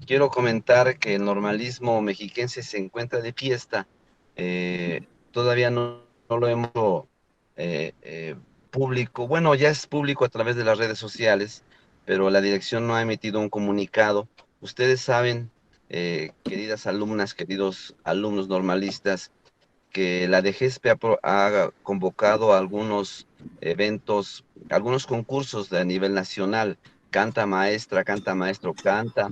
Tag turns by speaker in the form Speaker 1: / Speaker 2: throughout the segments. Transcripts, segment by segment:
Speaker 1: Quiero comentar que el normalismo mexiquense se encuentra de fiesta. Todavía no lo hemos público. Bueno, ya es público a través de las redes sociales, pero la dirección no ha emitido un comunicado. Ustedes saben, queridas alumnas, queridos alumnos normalistas, que la DGESPE ha convocado a algunos eventos, algunos concursos de a nivel nacional. Canta maestra, canta maestro, canta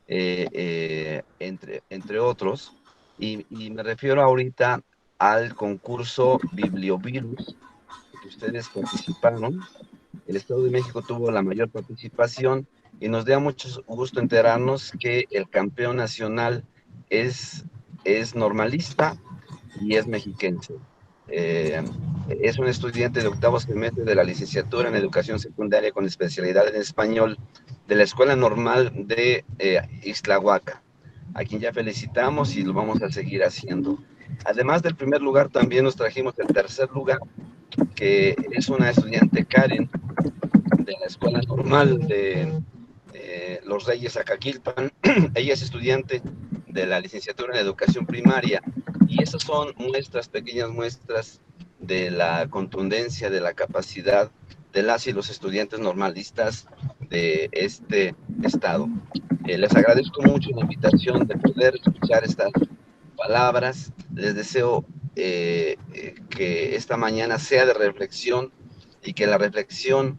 Speaker 1: entre otros, y me refiero ahorita al concurso Bibliovirus, que ustedes participaron. El Estado de México tuvo la mayor participación y nos da mucho gusto enterarnos que el campeón nacional es, es normalista y es mexiquense. Eh, es un estudiante de octavo semestre de la licenciatura en educación secundaria con especialidad en español de la Escuela Normal de Ixtlahuaca, a quien ya felicitamos y lo vamos a seguir haciendo. Además del primer lugar, también nos trajimos el tercer lugar, que es una estudiante Karen de la Escuela Normal de Los Reyes Acaquilpan. Ella es estudiante de la licenciatura en educación primaria, y esas son muestras, pequeñas muestras de la contundencia, de la capacidad de las y los estudiantes normalistas de este estado. Les agradezco mucho la invitación de poder escuchar estas palabras. Les deseo que esta mañana sea de reflexión, y que la reflexión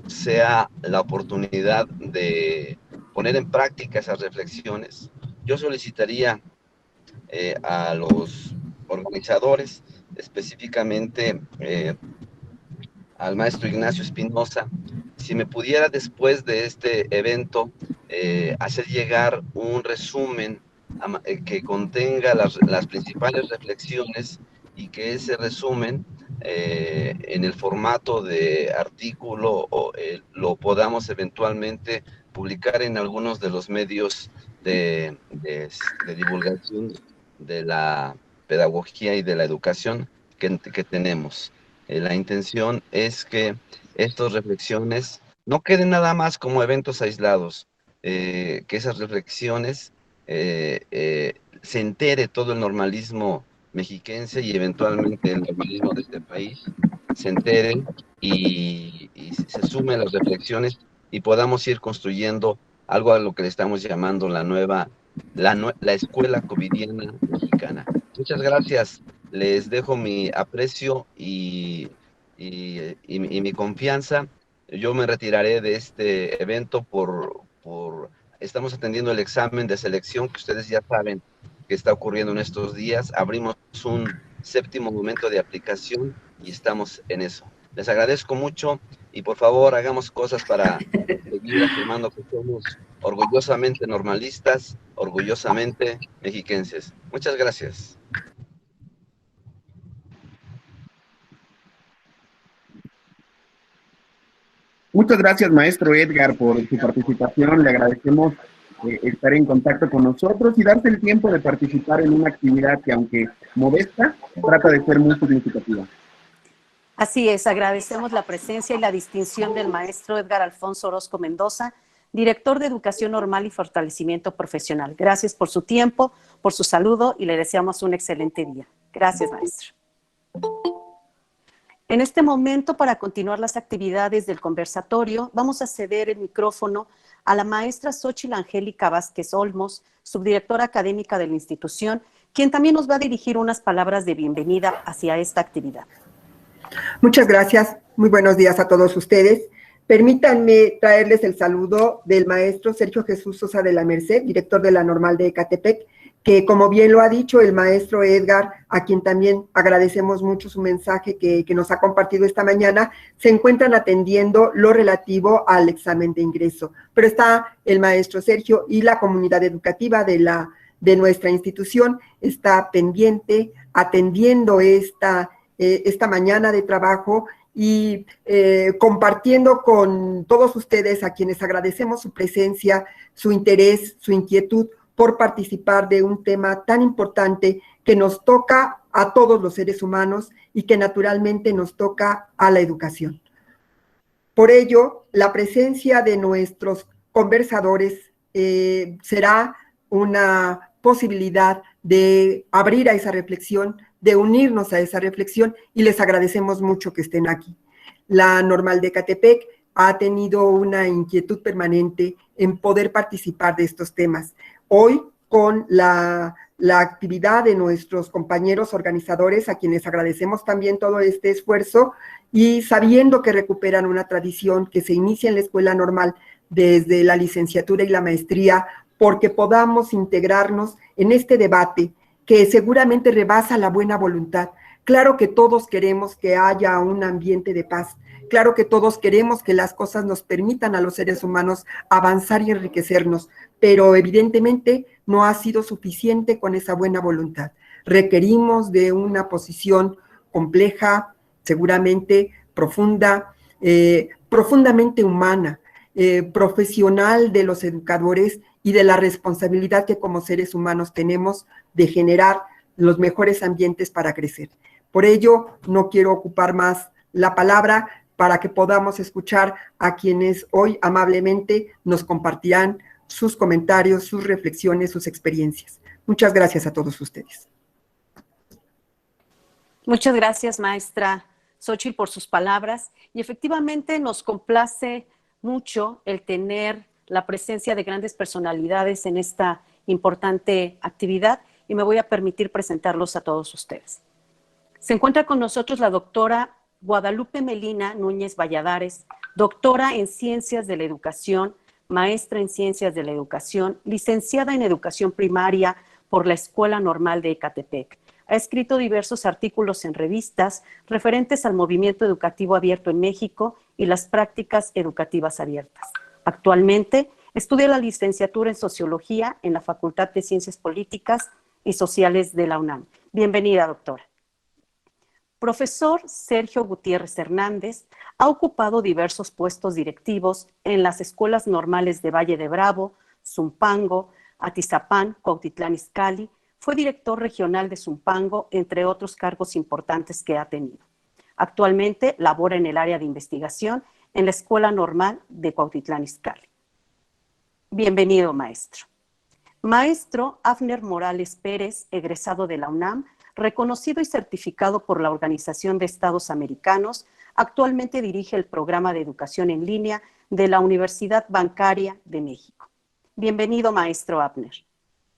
Speaker 1: sea la oportunidad de poner en práctica esas reflexiones. Yo solicitaría a los organizadores, específicamente al maestro Ignacio Espinosa, si me pudiera después de este evento hacer llegar un resumen que contenga las principales reflexiones, y que ese resumen en el formato de artículo lo podamos eventualmente publicar en algunos de los medios de divulgación de la pedagogía y de la educación que tenemos. La intención es que estas reflexiones no queden nada más como eventos aislados, que esas reflexiones se entere todo el normalismo mexiquense y eventualmente el normalismo de este país, se entere y se sume a las reflexiones, y podamos ir construyendo algo a lo que le estamos llamando la escuela covidiana mexicana. Muchas gracias. Les dejo mi aprecio y mi confianza. Yo me retiraré de este evento estamos atendiendo el examen de selección que ustedes ya saben que está ocurriendo en estos días. Abrimos un séptimo momento de aplicación y estamos en eso. Les agradezco mucho, y por favor hagamos cosas para seguir afirmando que somos orgullosamente normalistas, orgullosamente mexiquenses. Muchas gracias.
Speaker 2: Muchas gracias, maestro Edgar, por su participación. Le agradecemos estar en contacto con nosotros y darse el tiempo de participar en una actividad que, aunque modesta, trata de ser muy significativa.
Speaker 3: Así es, agradecemos la presencia y la distinción del maestro Edgar Alfonso Orozco Mendoza, director de Educación Normal y Fortalecimiento Profesional. Gracias por su tiempo, por su saludo, y le deseamos un excelente día. Gracias, maestro. En este momento, para continuar las actividades del conversatorio, vamos a ceder el micrófono a la maestra Xóchitl Angélica Vázquez Olmos, subdirectora académica de la institución, quien también nos va a dirigir unas palabras de bienvenida hacia esta actividad.
Speaker 4: Muchas gracias. Muy buenos días a todos ustedes. Permítanme traerles el saludo del maestro Sergio Jesús Sosa de la Merced, director de la Normal de Ecatepec, que, como bien lo ha dicho el maestro Edgar, a quien también agradecemos mucho su mensaje que nos ha compartido esta mañana, se encuentran atendiendo lo relativo al examen de ingreso. Pero está el maestro Sergio y la comunidad educativa de nuestra institución está pendiente, atendiendo esta mañana de trabajo y compartiendo con todos ustedes, a quienes agradecemos su presencia, su interés, su inquietud por participar de un tema tan importante que nos toca a todos los seres humanos y que naturalmente nos toca a la educación. Por ello, la presencia de nuestros conversadores será una posibilidad de abrir a esa reflexión, de unirnos a esa reflexión, y les agradecemos mucho que estén aquí. La Normal de Ecatepec ha tenido una inquietud permanente en poder participar de estos temas. Hoy, con la actividad de nuestros compañeros organizadores, a quienes agradecemos también todo este esfuerzo, y sabiendo que recuperan una tradición que se inicia en la escuela normal desde la licenciatura y la maestría, porque podamos integrarnos en este debate que seguramente rebasa la buena voluntad. Claro que todos queremos que haya un ambiente de paz. Claro que todos queremos que las cosas nos permitan a los seres humanos avanzar y enriquecernos, pero evidentemente no ha sido suficiente con esa buena voluntad. Requerimos de una posición compleja, seguramente profunda, profundamente humana, profesional de los educadores y de la responsabilidad que como seres humanos tenemos de generar los mejores ambientes para crecer. Por ello, no quiero ocupar más la palabra para que podamos escuchar a quienes hoy amablemente nos compartirán sus comentarios, sus reflexiones, sus experiencias. Muchas gracias a todos ustedes.
Speaker 3: Muchas gracias, maestra Xóchitl, por sus palabras. Y efectivamente nos complace mucho el tener la presencia de grandes personalidades en esta importante actividad, y me voy a permitir presentarlos a todos ustedes. Se encuentra con nosotros la doctora Guadalupe Melina Núñez Valladares, doctora en Ciencias de la Educación, maestra en Ciencias de la Educación, licenciada en Educación Primaria por la Escuela Normal de Ecatepec. Ha escrito diversos artículos en revistas referentes al movimiento educativo abierto en México y las prácticas educativas abiertas. Actualmente estudia la licenciatura en Sociología en la Facultad de Ciencias Políticas y Sociales de la UNAM. Bienvenida, doctora. Profesor Sergio Gutiérrez Hernández ha ocupado diversos puestos directivos en las escuelas normales de Valle de Bravo, Zumpango, Atizapán, Cuautitlán Izcalli. Fue director regional de Zumpango, entre otros cargos importantes que ha tenido. Actualmente labora en el área de investigación en la Escuela Normal de Cuautitlán Izcalli. Bienvenido, maestro. Maestro Afner Morales Pérez, egresado de la UNAM, reconocido y certificado por la Organización de Estados Americanos, actualmente dirige el programa de educación en línea de la Universidad Bancaria de México. Bienvenido, maestro Afner.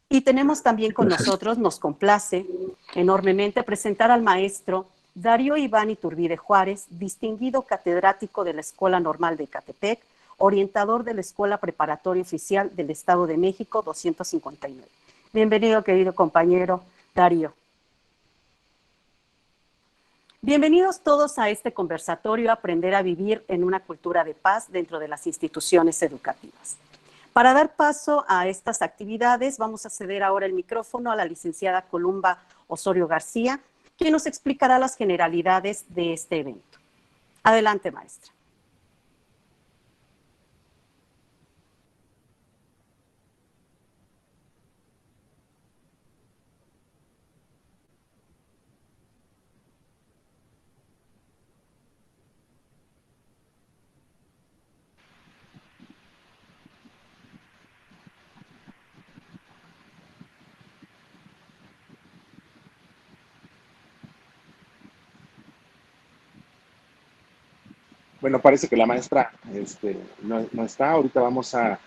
Speaker 3: Y tenemos también con nosotros, nos complace enormemente presentar al maestro Darío Iván Iturbide Juárez, distinguido catedrático de la Escuela Normal de Ecatepec, orientador de la Escuela Preparatoria Oficial del Estado de México 259. Bienvenido, querido compañero Darío. Bienvenidos todos a este conversatorio Aprender a vivir en una cultura de paz dentro de las instituciones educativas. Para dar paso a estas actividades, vamos a ceder ahora el micrófono a la licenciada Columba Osorio García, quien nos explicará las generalidades de este evento. Adelante, maestra.
Speaker 5: Bueno, parece que la maestra no está. Ahorita vamos a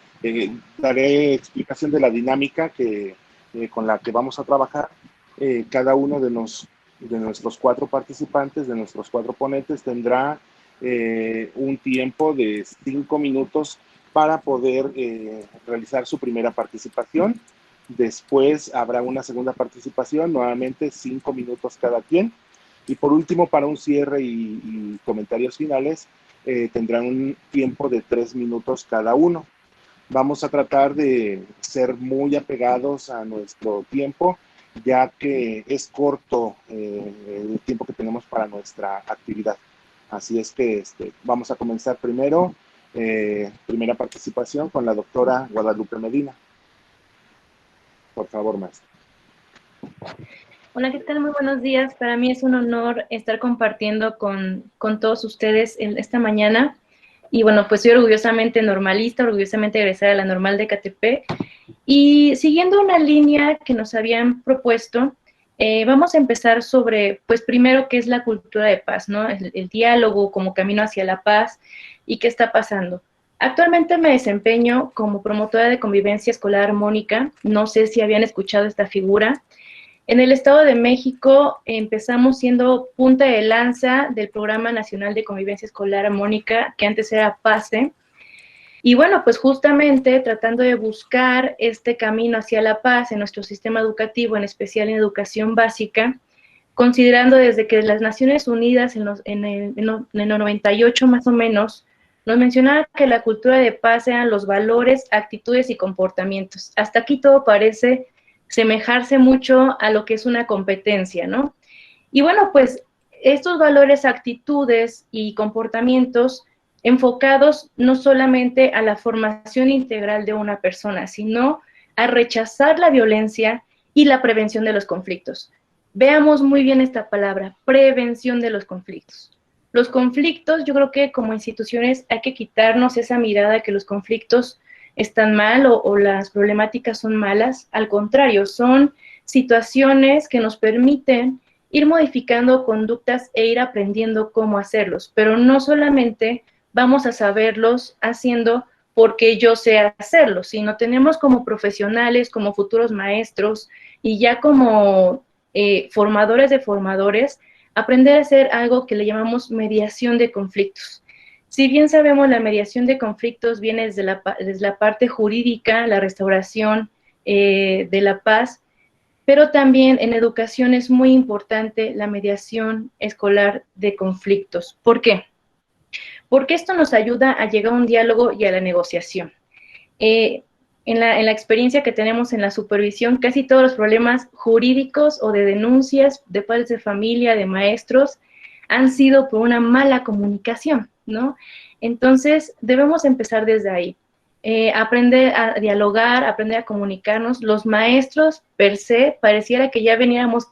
Speaker 5: daré explicación de la dinámica con la que vamos a trabajar. Cada uno de nuestros 4 participantes, de nuestros 4 ponentes, tendrá un tiempo de 5 minutos para poder realizar su primera participación. Después habrá una segunda participación, nuevamente 5 minutos cada quien. Y por último, para un cierre y comentarios finales, tendrán un tiempo de 3 minutos cada uno. Vamos a tratar de ser muy apegados a nuestro tiempo, ya que es corto el tiempo que tenemos para nuestra actividad. Así es que vamos a comenzar primero, primera participación con la doctora Guadalupe Medina. Por favor, maestra.
Speaker 6: Hola, ¿qué tal? Muy buenos días. Para mí es un honor estar compartiendo con todos ustedes esta mañana. Y bueno, pues soy orgullosamente normalista, orgullosamente egresada de la Normal de Ecatepec. Y siguiendo una línea que nos habían propuesto, vamos a empezar sobre, pues primero, qué es la cultura de paz, ¿no? El diálogo como camino hacia la paz y qué está pasando. Actualmente me desempeño como promotora de convivencia escolar armónica. No sé si habían escuchado esta figura. En el Estado de México empezamos siendo punta de lanza del Programa Nacional de Convivencia Escolar Armónica, que antes era PASE. Y bueno, pues justamente tratando de buscar este camino hacia la paz en nuestro sistema educativo, en especial en educación básica, considerando desde que las Naciones Unidas en el 98 más o menos, nos mencionaba que la cultura de paz eran los valores, actitudes y comportamientos. Hasta aquí todo parece semejarse mucho a lo que es una competencia, ¿no? Y bueno, pues estos valores, actitudes y comportamientos enfocados no solamente a la formación integral de una persona, sino a rechazar la violencia y la prevención de los conflictos. Veamos muy bien esta palabra, prevención de los conflictos. Los conflictos, yo creo que como instituciones hay que quitarnos esa mirada de que los conflictos están mal o las problemáticas son malas. Al contrario, son situaciones que nos permiten ir modificando conductas e ir aprendiendo cómo hacerlos, pero no solamente vamos a saberlos haciendo porque yo sé hacerlo, sino tenemos como profesionales, como futuros maestros y ya como formadores de formadores, aprender a hacer algo que le llamamos mediación de conflictos. Si bien sabemos, la mediación de conflictos viene desde la parte jurídica, la restauración de la paz, pero también en educación es muy importante la mediación escolar de conflictos. ¿Por qué? Porque esto nos ayuda a llegar a un diálogo y a la negociación. En la experiencia que tenemos en la supervisión, casi todos los problemas jurídicos o de denuncias de padres de familia, de maestros, han sido por una mala comunicación, ¿no? Entonces, debemos empezar desde ahí. Aprender a dialogar, aprender a comunicarnos. Los maestros, per se, pareciera que ya veníamos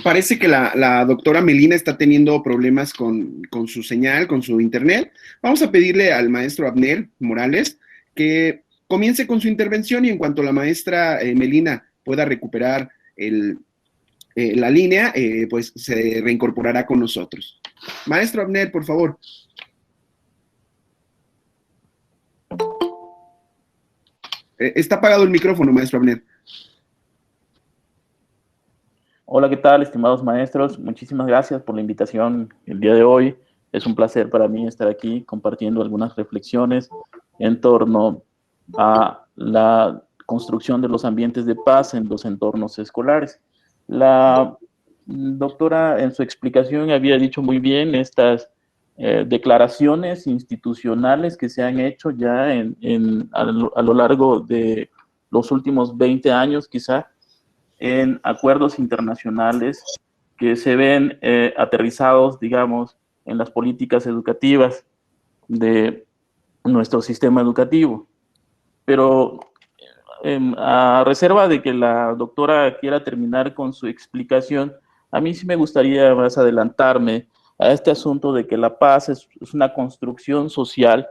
Speaker 2: Parece que la doctora Melina está teniendo problemas con su señal, con su internet. Vamos a pedirle al maestro Abner Morales que comience con su intervención y en cuanto la maestra Melina pueda recuperar la línea, pues se reincorporará con nosotros. Maestro Abner, por favor. Está apagado el micrófono, maestro Abner.
Speaker 7: Hola, ¿qué tal, estimados maestros? Muchísimas gracias por la invitación el día de hoy. Es un placer para mí estar aquí compartiendo algunas reflexiones en torno a la construcción de los ambientes de paz en los entornos escolares. La doctora en su explicación había dicho muy bien estas declaraciones institucionales que se han hecho ya a lo largo de los últimos 20 años quizá, en acuerdos internacionales que se ven aterrizados, digamos, en las políticas educativas de nuestro sistema educativo. Pero a reserva de que la doctora quiera terminar con su explicación, a mí sí me gustaría más adelantarme a este asunto de que la paz es una construcción social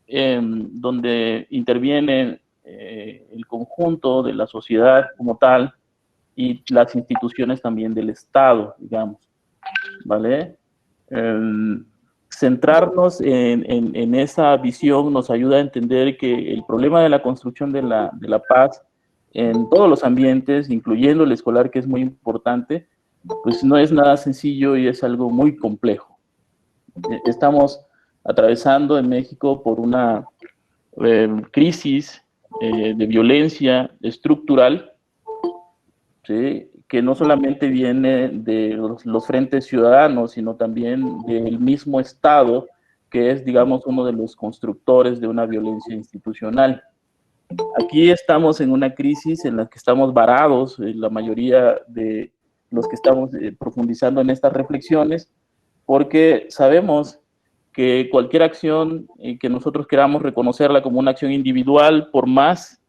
Speaker 7: donde interviene el conjunto de la sociedad como tal y las instituciones también del Estado, digamos, ¿vale? Centrarnos en esa visión nos ayuda a entender que el problema de la construcción de la paz en todos los ambientes, incluyendo el escolar, que es muy importante, pues no es nada sencillo y es algo muy complejo. Estamos atravesando en México por una crisis de violencia estructural, ¿sí?, que no solamente viene de los frentes ciudadanos, sino también del mismo Estado, que es, digamos, uno de los constructores de una violencia institucional. Aquí estamos en una crisis en la que estamos varados, la mayoría de los que estamos profundizando en estas reflexiones, porque sabemos que cualquier acción que nosotros queramos reconocerla como una acción individual, por más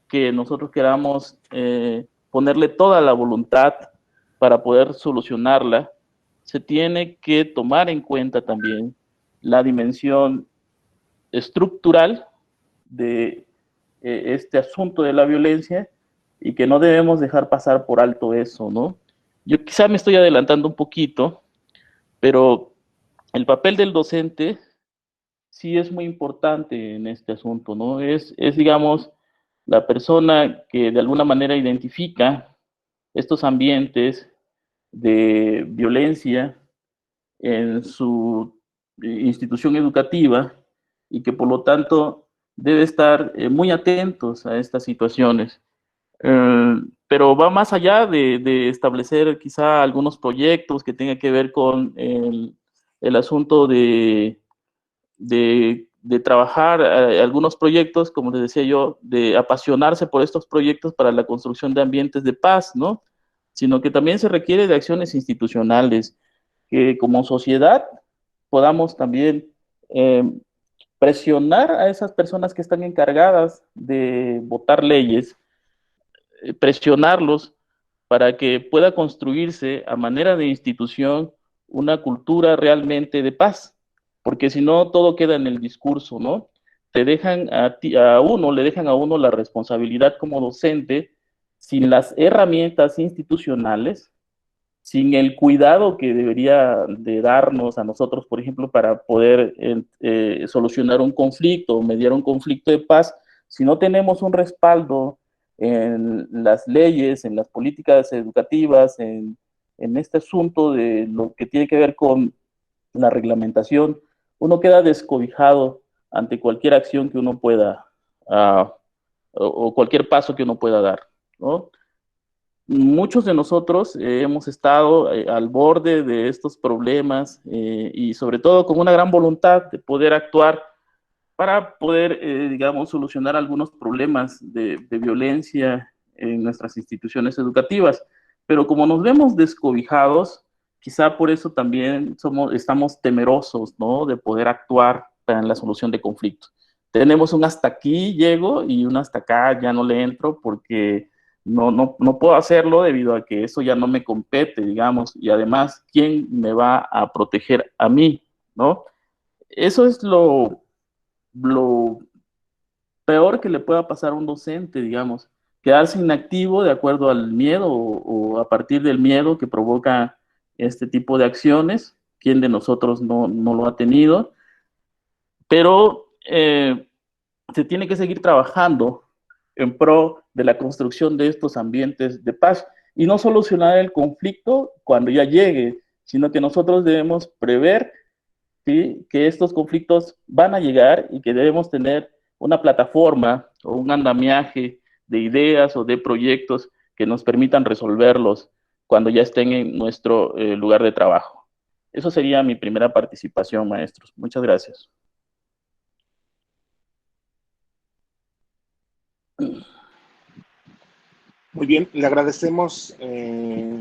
Speaker 7: que nosotros queramos ponerle toda la voluntad para poder solucionarla, se tiene que tomar en cuenta también la dimensión estructural de este asunto de la violencia y que no debemos dejar pasar por alto eso, ¿no? Yo quizá me estoy adelantando un poquito, pero el papel del docente sí es muy importante en este asunto, ¿no? Es digamos, la persona que de alguna manera identifica estos ambientes de violencia en su institución educativa y que por lo tanto debe estar muy atentos a estas situaciones. Pero va más allá de establecer quizá algunos proyectos que tengan que ver con el asunto de trabajar algunos proyectos, como les decía yo, de apasionarse por estos proyectos para la construcción de ambientes de paz, ¿no? Sino que también se requiere de acciones institucionales, que como sociedad podamos también presionar a esas personas que están encargadas de votar leyes, presionarlos para que pueda construirse a manera de institución una cultura realmente de paz, porque si no todo queda en el discurso, ¿no? Te dejan le dejan a uno la responsabilidad como docente sin las herramientas institucionales, sin el cuidado que debería de darnos a nosotros, por ejemplo, para poder solucionar un conflicto o mediar un conflicto de paz. Si no tenemos un respaldo en las leyes, en las políticas educativas, en este asunto de lo que tiene que ver con la reglamentación, uno queda descobijado ante cualquier acción que uno pueda, o cualquier paso que uno pueda dar, ¿no? Muchos de nosotros hemos estado al borde de estos problemas y sobre todo con una gran voluntad de poder actuar para poder, digamos, solucionar algunos problemas de violencia en nuestras instituciones educativas. Pero como nos vemos descobijados, quizá por eso también estamos temerosos, ¿no?, de poder actuar en la solución de conflictos. Tenemos un hasta aquí llego y un hasta acá ya no le entro porque no puedo hacerlo debido a que eso ya no me compete, digamos, y además, ¿quién me va a proteger a mí, ¿no? Eso es lo peor que le pueda pasar a un docente, digamos, quedarse inactivo de acuerdo al miedo o a partir del miedo que provoca este tipo de acciones. ¿Quién de nosotros no lo ha tenido? Pero se tiene que seguir trabajando en pro de la construcción de estos ambientes de paz y no solucionar el conflicto cuando ya llegue, sino que nosotros debemos prever, ¿sí?, que estos conflictos van a llegar y que debemos tener una plataforma o un andamiaje de ideas o de proyectos que nos permitan resolverlos cuando ya estén en nuestro lugar de trabajo. Eso sería mi primera participación, maestros. Muchas gracias.
Speaker 5: Muy bien, le agradecemos,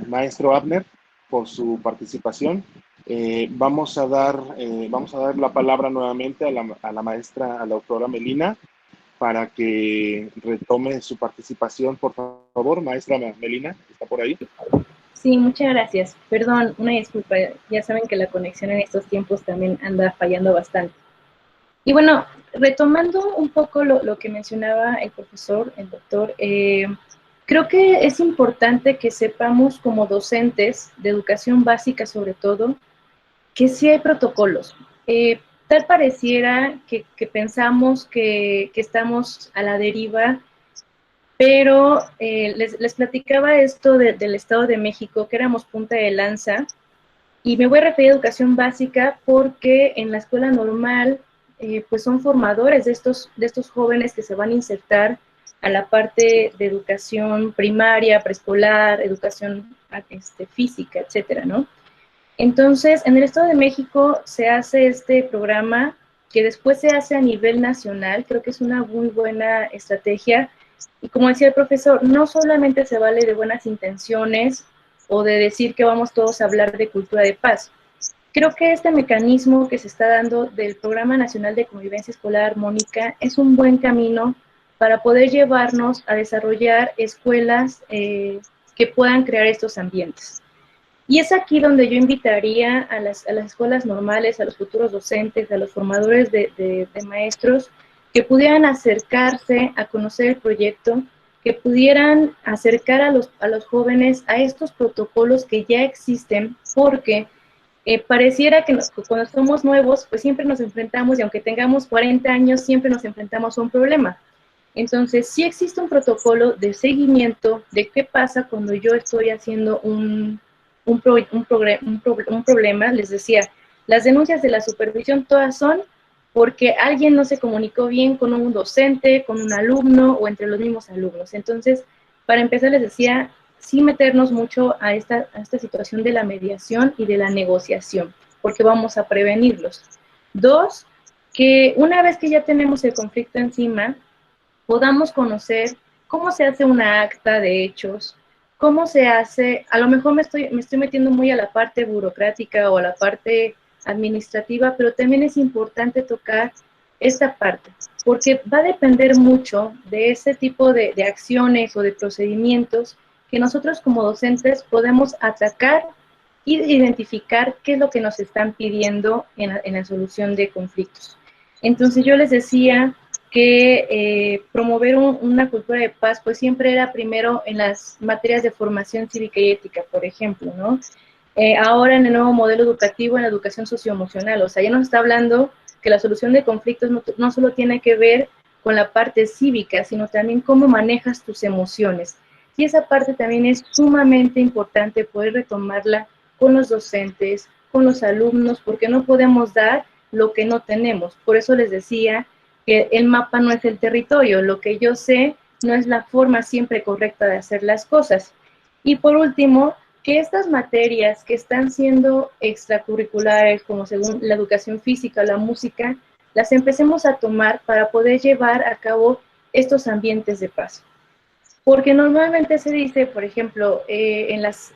Speaker 5: maestro Abner, por su participación. Vamos a dar la palabra nuevamente a la maestra, a la doctora Melina, para que retome su participación, por favor. Maestra Melina, ¿está por ahí?
Speaker 6: Sí, muchas gracias. Perdón, una disculpa. Ya saben que la conexión en estos tiempos también anda fallando bastante. Y bueno, retomando un poco lo que mencionaba el profesor, el doctor, creo que es importante que sepamos como docentes de educación básica sobre todo, que sí hay protocolos. Tal pareciera que pensamos que estamos a la deriva, pero les platicaba esto del Estado de México, que éramos punta de lanza, y me voy a referir a educación básica porque en la escuela normal pues son formadores de estos jóvenes que se van a insertar a la parte de educación primaria, preescolar, educación física, etcétera, ¿no? Entonces, en el Estado de México se hace este programa que después se hace a nivel nacional. Creo que es una muy buena estrategia. Y como decía el profesor, no solamente se vale de buenas intenciones o de decir que vamos todos a hablar de cultura de paz. Creo que este mecanismo que se está dando del Programa Nacional de Convivencia Escolar Armónica es un buen camino para poder llevarnos a desarrollar escuelas que puedan crear estos ambientes. Y es aquí donde yo invitaría a las escuelas normales, a los futuros docentes, a los formadores de maestros, que pudieran acercarse a conocer el proyecto, que pudieran acercar a los jóvenes a estos protocolos que ya existen, porque pareciera que cuando somos nuevos, pues siempre nos enfrentamos, y aunque tengamos 40 años, siempre nos enfrentamos a un problema. Entonces, sí existe un protocolo de seguimiento de qué pasa cuando yo estoy haciendo un problema. Les decía, las denuncias de la supervisión todas son porque alguien no se comunicó bien con un docente, con un alumno o entre los mismos alumnos. Entonces, para empezar, les decía, sí meternos mucho a esta situación de la mediación y de la negociación, porque vamos a prevenirlos. 2, que una vez que ya tenemos el conflicto encima, podamos conocer cómo se hace una acta de hechos, cómo se hace, a lo mejor me estoy metiendo muy a la parte burocrática o a la parte administrativa, pero también es importante tocar esta parte, porque va a depender mucho de ese tipo de acciones o de procedimientos que nosotros como docentes podemos atacar y identificar qué es lo que nos están pidiendo en la solución de conflictos. Entonces yo les decía que promover una cultura de paz, pues siempre era primero en las materias de formación cívica y ética, por ejemplo, ¿no? Ahora en el nuevo modelo educativo, en la educación socioemocional, o sea, ya nos está hablando que la solución de conflictos no solo tiene que ver con la parte cívica, sino también cómo manejas tus emociones. Y esa parte también es sumamente importante poder retomarla con los docentes, con los alumnos, porque no podemos dar lo que no tenemos. Por eso les decía que el mapa no es el territorio, lo que yo sé no es la forma siempre correcta de hacer las cosas. Y por último, que estas materias que están siendo extracurriculares, como según la educación física, la música, las empecemos a tomar para poder llevar a cabo estos ambientes de paz. Porque normalmente se dice, por ejemplo, en las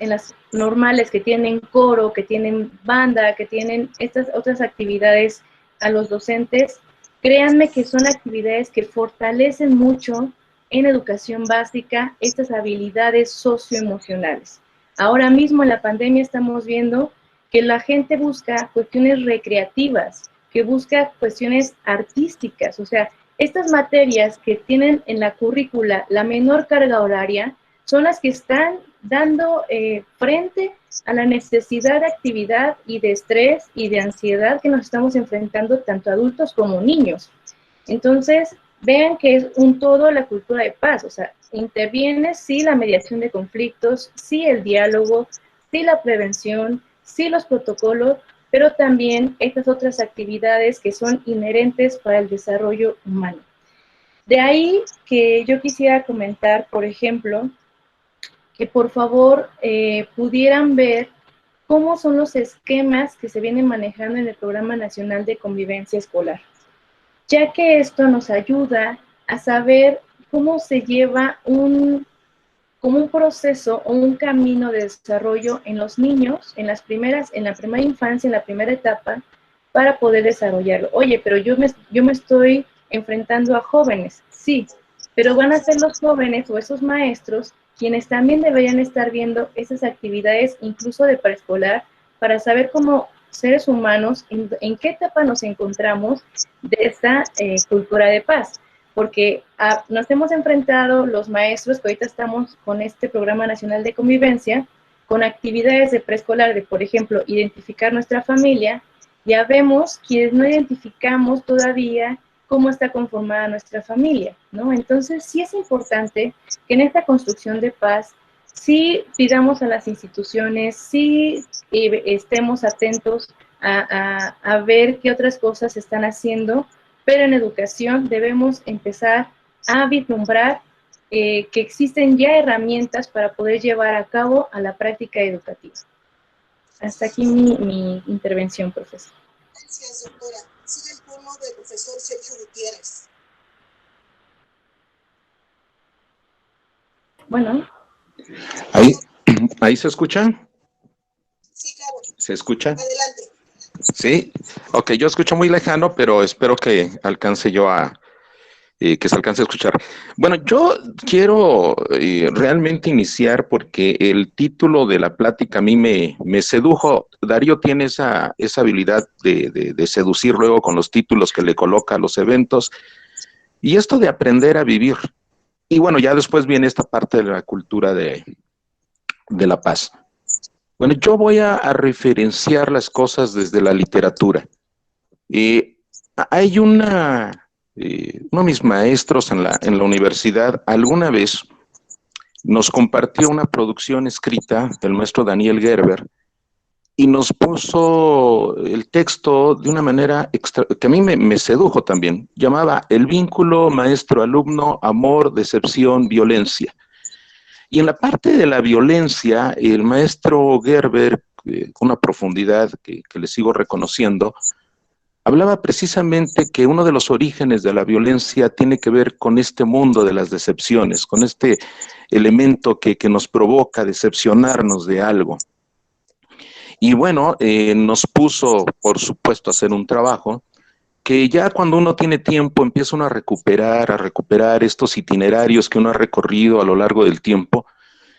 Speaker 6: normales que tienen coro, que tienen banda, que tienen estas otras actividades a los docentes, créanme que son actividades que fortalecen mucho en educación básica estas habilidades socioemocionales. Ahora mismo en la pandemia estamos viendo que la gente busca cuestiones recreativas, que busca cuestiones artísticas, o sea, estas materias que tienen en la currícula la menor carga horaria son las que están dando frente a la necesidad de actividad y de estrés y de ansiedad que nos estamos enfrentando tanto adultos como niños. Entonces, vean que es un todo la cultura de paz, o sea, interviene sí la mediación de conflictos, sí el diálogo, sí la prevención, sí los protocolos, pero también estas otras actividades que son inherentes para el desarrollo humano. De ahí que yo quisiera comentar, por ejemplo, que por favor pudieran ver cómo son los esquemas que se vienen manejando en el Programa Nacional de Convivencia Escolar, ya que esto nos ayuda a saber cómo se lleva como un proceso o un camino de desarrollo en los niños, en la primera infancia, en la primera etapa, para poder desarrollarlo. Oye, pero yo me estoy enfrentando a jóvenes, sí, pero van a ser los jóvenes o esos maestros quienes también deberían estar viendo esas actividades, incluso de preescolar, para saber cómo seres humanos, en qué etapa nos encontramos de esta cultura de paz. Porque nos hemos enfrentado los maestros, que ahorita estamos con este Programa Nacional de Convivencia, con actividades de preescolar, de, por ejemplo, identificar nuestra familia. Ya vemos quienes no identificamos todavía cómo está conformada nuestra familia, ¿no? Entonces, sí es importante que en esta construcción de paz, sí pidamos a las instituciones, sí estemos atentos a ver qué otras cosas se están haciendo, pero en educación debemos empezar a vislumbrar que existen ya herramientas para poder llevar a cabo a la práctica educativa. Hasta aquí mi intervención, profesor.
Speaker 8: Gracias, doctora. Sigue el turno del profesor Sergio Gutiérrez.
Speaker 6: Bueno.
Speaker 9: ¿Ahí se escucha?
Speaker 8: Sí, claro.
Speaker 9: ¿Se escucha?
Speaker 8: Adelante.
Speaker 9: Sí. Ok, yo escucho muy lejano, pero espero que alcance yo que se alcance a escuchar. Bueno, yo quiero realmente iniciar porque el título de la plática a mí me sedujo. Darío tiene esa habilidad de seducir luego con los títulos que le coloca a los eventos. Y esto de aprender a vivir. Y bueno, ya después viene esta parte de la cultura de la paz. Bueno, yo voy a referenciar las cosas desde la literatura. Hay uno de mis maestros en la universidad alguna vez nos compartió una producción escrita del maestro Daniel Gerber y nos puso el texto de una manera que a mí me sedujo también. Llamaba El vínculo maestro-alumno, amor, decepción, violencia. Y en la parte de la violencia, el maestro Gerber, con una profundidad que le sigo reconociendo, hablaba precisamente que uno de los orígenes de la violencia tiene que ver con este mundo de las decepciones, con este elemento que nos provoca decepcionarnos de algo. Y bueno, nos puso, por supuesto, a hacer un trabajo que ya cuando uno tiene tiempo empieza uno a recuperar estos itinerarios que uno ha recorrido a lo largo del tiempo.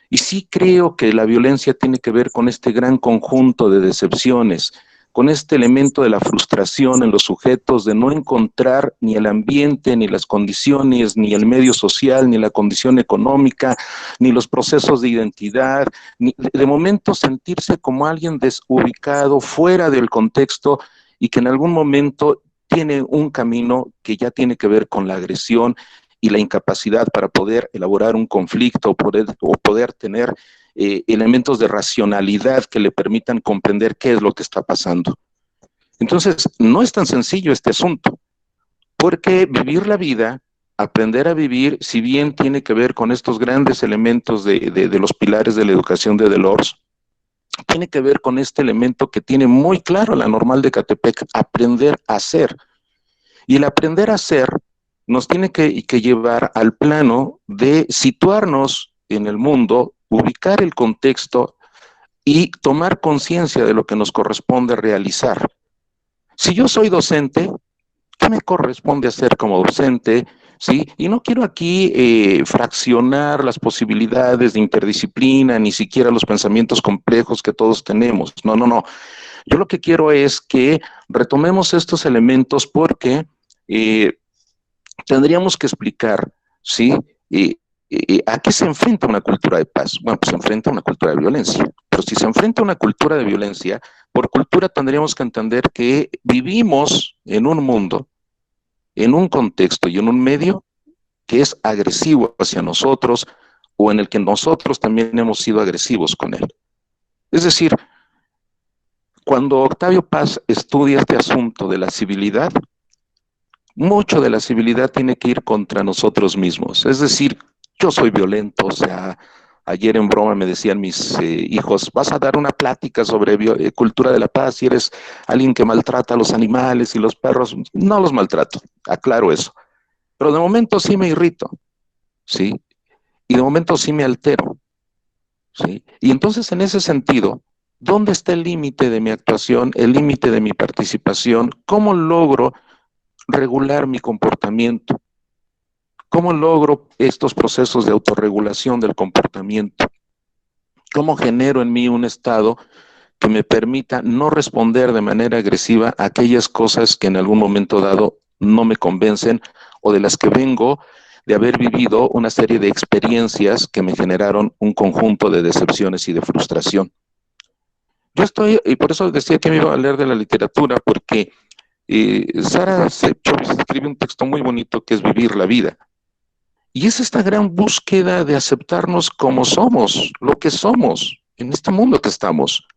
Speaker 9: Y sí creo que la violencia tiene que ver con este gran conjunto de decepciones, con este elemento de la frustración en los sujetos, de no encontrar ni el ambiente, ni las condiciones, ni el medio social, ni la condición económica, ni los procesos de identidad, ni de momento sentirse como alguien desubicado, fuera del contexto, y que en algún momento tiene un camino que ya tiene que ver con la agresión y la incapacidad para poder elaborar un conflicto o poder tener elementos de racionalidad que le permitan comprender qué es lo que está pasando. Entonces, no es tan sencillo este asunto, porque vivir la vida, aprender a vivir, si bien tiene que ver con estos grandes elementos de los pilares de la educación de Delors, tiene que ver con este elemento que tiene muy claro la Normal de Ecatepec, aprender a ser. Y el aprender a ser nos tiene que llevar al plano de situarnos en el mundo, ubicar el contexto y tomar conciencia de lo que nos corresponde realizar. Si yo soy docente, ¿qué me corresponde hacer como docente? ¿Sí? Y no quiero aquí fraccionar las posibilidades de interdisciplina, ni siquiera los pensamientos complejos que todos tenemos. No, no, no. Yo lo que quiero es que retomemos estos elementos porque tendríamos que explicar, ¿sí? ¿A qué se enfrenta una cultura de paz? Bueno, pues se enfrenta a una cultura de violencia. Pero si se enfrenta a una cultura de violencia, por cultura tendríamos que entender que vivimos en un mundo, en un contexto y en un medio que es agresivo hacia nosotros o en el que nosotros también hemos sido agresivos con él. Es decir, cuando Octavio Paz estudia este asunto de la civilidad, mucho de la civilidad tiene que ir contra nosotros mismos. Es decir, yo soy violento, o sea, ayer en broma me decían mis hijos, vas a dar una plática sobre cultura de la paz y eres alguien que maltrata a los animales y los perros. No los maltrato, aclaro eso. Pero de momento sí me irrito, ¿sí? Y de momento sí me altero, ¿sí? Y entonces en ese sentido, ¿dónde está el límite de mi actuación, el límite de mi participación? ¿Cómo logro regular mi comportamiento? ¿Cómo logro estos procesos de autorregulación del comportamiento? ¿Cómo genero en mí un estado que me permita no responder de manera agresiva a aquellas cosas que en algún momento dado no me convencen o de las que vengo de haber vivido una serie de experiencias que me generaron un conjunto de decepciones y de frustración? Yo estoy, y por eso decía que me iba a leer de la literatura, porque Sara Sefcovic escribe un texto muy bonito que es Vivir la vida. Y es esta gran búsqueda de aceptarnos como somos, lo que somos, en este mundo que estamos.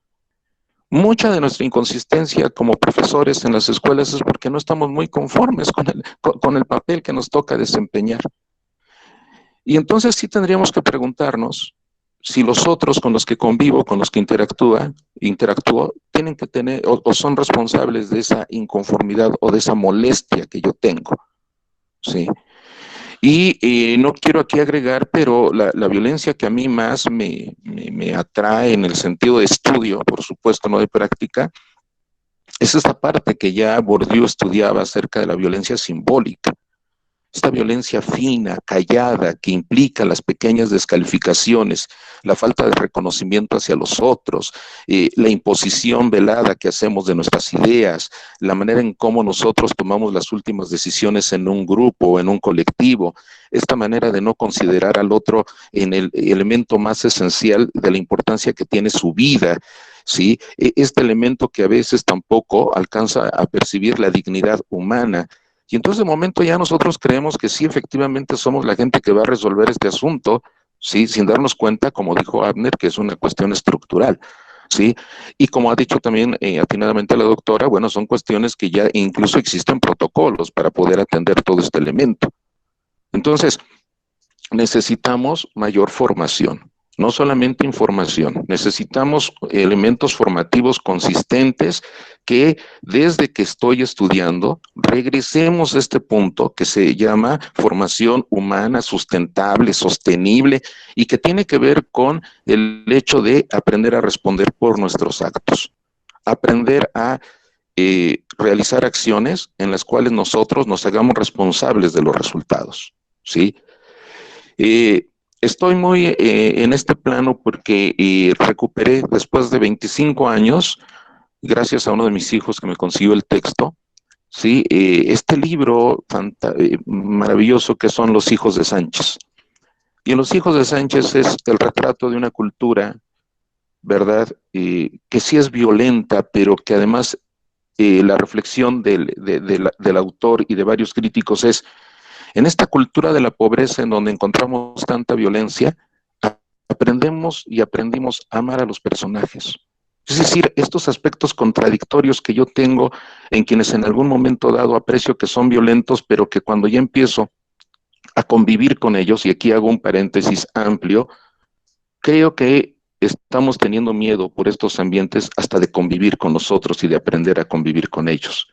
Speaker 9: Mucha de nuestra inconsistencia como profesores en las escuelas es porque no estamos muy conformes con el papel que nos toca desempeñar. Y entonces sí tendríamos que preguntarnos si los otros con los que convivo, con los que interactúo, tienen que tener o son responsables de esa inconformidad o de esa molestia que yo tengo, ¿sí? Y no quiero aquí agregar, pero la violencia que a mí más me atrae en el sentido de estudio, por supuesto, no de práctica, es esta parte que ya Bourdieu estudiaba acerca de la violencia simbólica. Esta violencia fina, callada, que implica las pequeñas descalificaciones, la falta de reconocimiento hacia los otros, la imposición velada que hacemos de nuestras ideas, la manera en cómo nosotros tomamos las últimas decisiones en un grupo o en un colectivo, esta manera de no considerar al otro en el elemento más esencial de la importancia que tiene su vida, ¿sí? Este elemento que a veces tampoco alcanza a percibir la dignidad humana. Y entonces de momento ya nosotros creemos que sí, efectivamente somos la gente que va a resolver este asunto, ¿sí? Sin darnos cuenta, como dijo Abner, que es una cuestión estructural, ¿sí? Y como ha dicho también atinadamente la doctora, bueno, son cuestiones que ya incluso existen protocolos para poder atender todo este elemento. Entonces, necesitamos mayor formación. No solamente información, necesitamos elementos formativos consistentes que desde que estoy estudiando regresemos a este punto que se llama formación humana, sustentable, sostenible y que tiene que ver con el hecho de aprender a responder por nuestros actos, aprender a realizar acciones en las cuales nosotros nos hagamos responsables de los resultados, ¿sí? Estoy muy en este plano porque recuperé después de 25 años, gracias a uno de mis hijos que me consiguió el texto, ¿sí? Este libro maravilloso que son Los hijos de Sánchez. Y en Los hijos de Sánchez es el retrato de una cultura, ¿verdad? Que sí es violenta, pero que además la reflexión del autor y de varios críticos es: en esta cultura de la pobreza en donde encontramos tanta violencia, aprendemos y aprendimos a amar a los personajes. Es decir, estos aspectos contradictorios que yo tengo en quienes en algún momento dado aprecio que son violentos, pero que cuando ya empiezo a convivir con ellos, y aquí hago un paréntesis amplio, creo que estamos teniendo miedo por estos ambientes hasta de convivir con nosotros y de aprender a convivir con ellos.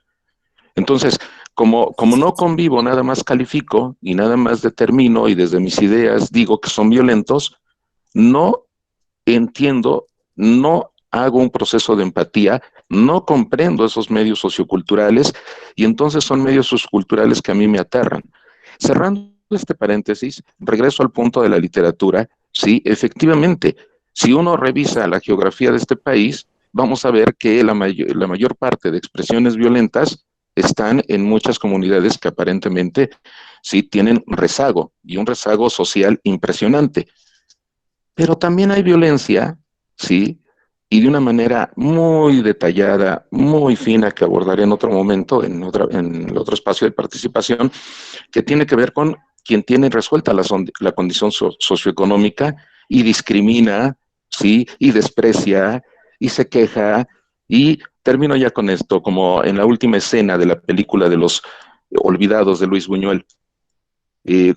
Speaker 9: Entonces, como no convivo, nada más califico y nada más determino y desde mis ideas digo que son violentos, no entiendo, no hago un proceso de empatía, no comprendo esos medios socioculturales y entonces son medios socioculturales que a mí me aterran. Cerrando este paréntesis, regreso al punto de la literatura. Sí, efectivamente, si uno revisa la geografía de este país, vamos a ver que la mayor parte de expresiones violentas están en muchas comunidades que aparentemente sí tienen rezago y un rezago social impresionante. Pero también hay violencia, sí, y de una manera muy detallada, muy fina, que abordaré en otro momento, en otro espacio de participación, que tiene que ver con quien tiene resuelta la condición socioeconómica y discrimina, sí, y desprecia, y se queja, y termino ya con esto, como en la última escena de la película de Los Olvidados de Luis Buñuel,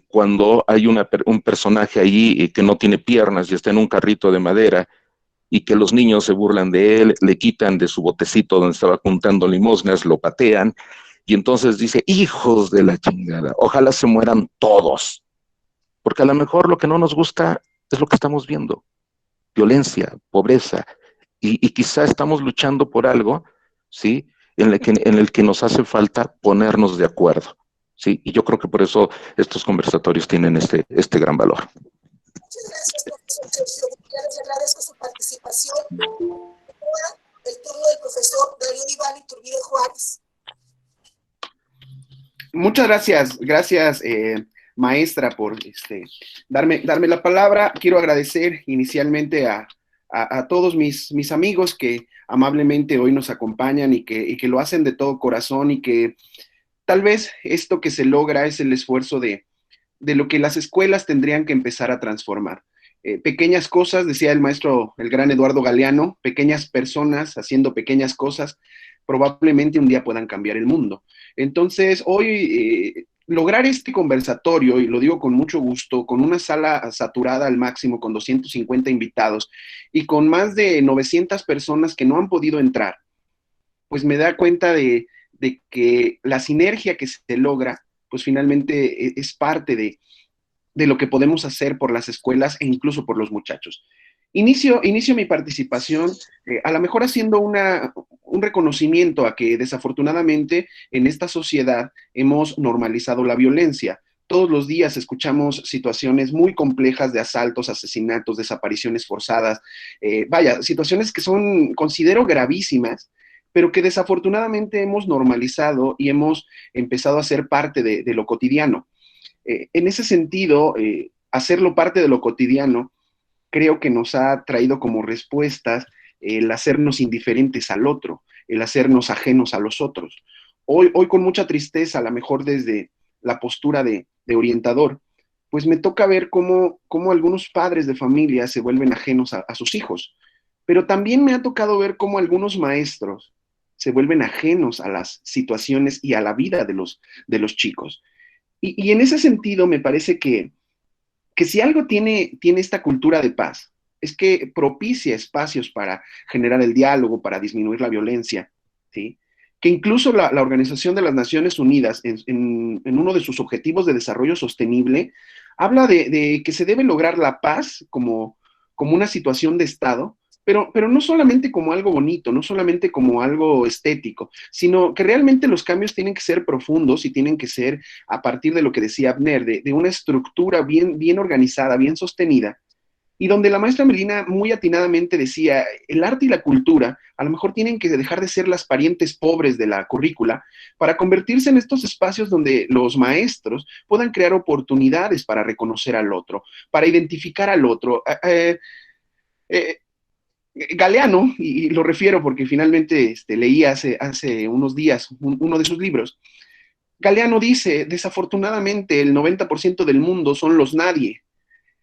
Speaker 9: cuando hay un personaje allí que no tiene piernas y está en un carrito de madera, y que los niños se burlan de él, le quitan de su botecito donde estaba juntando limosnas, lo patean, y entonces dice: hijos de la chingada, ojalá se mueran todos, porque a lo mejor lo que no nos gusta es lo que estamos viendo, violencia, pobreza, y quizá estamos luchando por algo, ¿sí?, en el que nos hace falta ponernos de acuerdo, ¿sí? Y yo creo que por eso estos conversatorios tienen este gran valor.
Speaker 8: Muchas gracias, profesor Sergio Gutiérrez. Le agradezco su participación. Ahora, el turno del profesor Darío Iván Iturbide Juárez.
Speaker 2: Muchas gracias, maestra, por darme la palabra. Quiero agradecer inicialmente a todos mis amigos que amablemente hoy nos acompañan y que lo hacen de todo corazón, y que tal vez esto que se logra es el esfuerzo de lo que las escuelas tendrían que empezar a transformar. Pequeñas cosas, decía el maestro, el gran Eduardo Galeano, pequeñas personas haciendo pequeñas cosas, probablemente un día puedan cambiar el mundo. Entonces, hoy lograr este conversatorio, y lo digo con mucho gusto, con una sala saturada al máximo, con 250 invitados y con más de 900 personas que no han podido entrar, pues me da cuenta de que la sinergia que se logra, pues finalmente es parte de lo que podemos hacer por las escuelas e incluso por los muchachos. Inicio mi participación, a lo mejor haciendo un reconocimiento a que desafortunadamente en esta sociedad hemos normalizado la violencia. Todos los días escuchamos situaciones muy complejas de asaltos, asesinatos, desapariciones forzadas, situaciones que son, considero, gravísimas, pero que desafortunadamente hemos normalizado y hemos empezado a ser parte de lo cotidiano. En ese sentido, hacerlo parte de lo cotidiano creo que nos ha traído como respuestas el hacernos indiferentes al otro, el hacernos ajenos a los otros. Hoy con mucha tristeza, a lo mejor desde la postura de orientador, pues me toca ver cómo algunos padres de familia se vuelven ajenos a sus hijos, pero también me ha tocado ver cómo algunos maestros se vuelven ajenos a las situaciones y a la vida de los chicos. Y en ese sentido me parece que si algo tiene esta cultura de paz, es que propicia espacios para generar el diálogo, para disminuir la violencia, ¿sí? Que incluso la Organización de las Naciones Unidas, en uno de sus objetivos de desarrollo sostenible, habla de que se debe lograr la paz como una situación de Estado, pero no solamente como algo bonito, no solamente como algo estético, sino que realmente los cambios tienen que ser profundos y tienen que ser a partir de lo que decía Abner, de una estructura bien organizada, bien sostenida, y donde la maestra Melina muy atinadamente decía, el arte y la cultura a lo mejor tienen que dejar de ser las parientes pobres de la currícula para convertirse en estos espacios donde los maestros puedan crear oportunidades para reconocer al otro, para identificar al otro. Galeano, y lo refiero porque finalmente leí hace unos días uno de sus libros, Galeano dice, desafortunadamente el 90% del mundo son los nadie,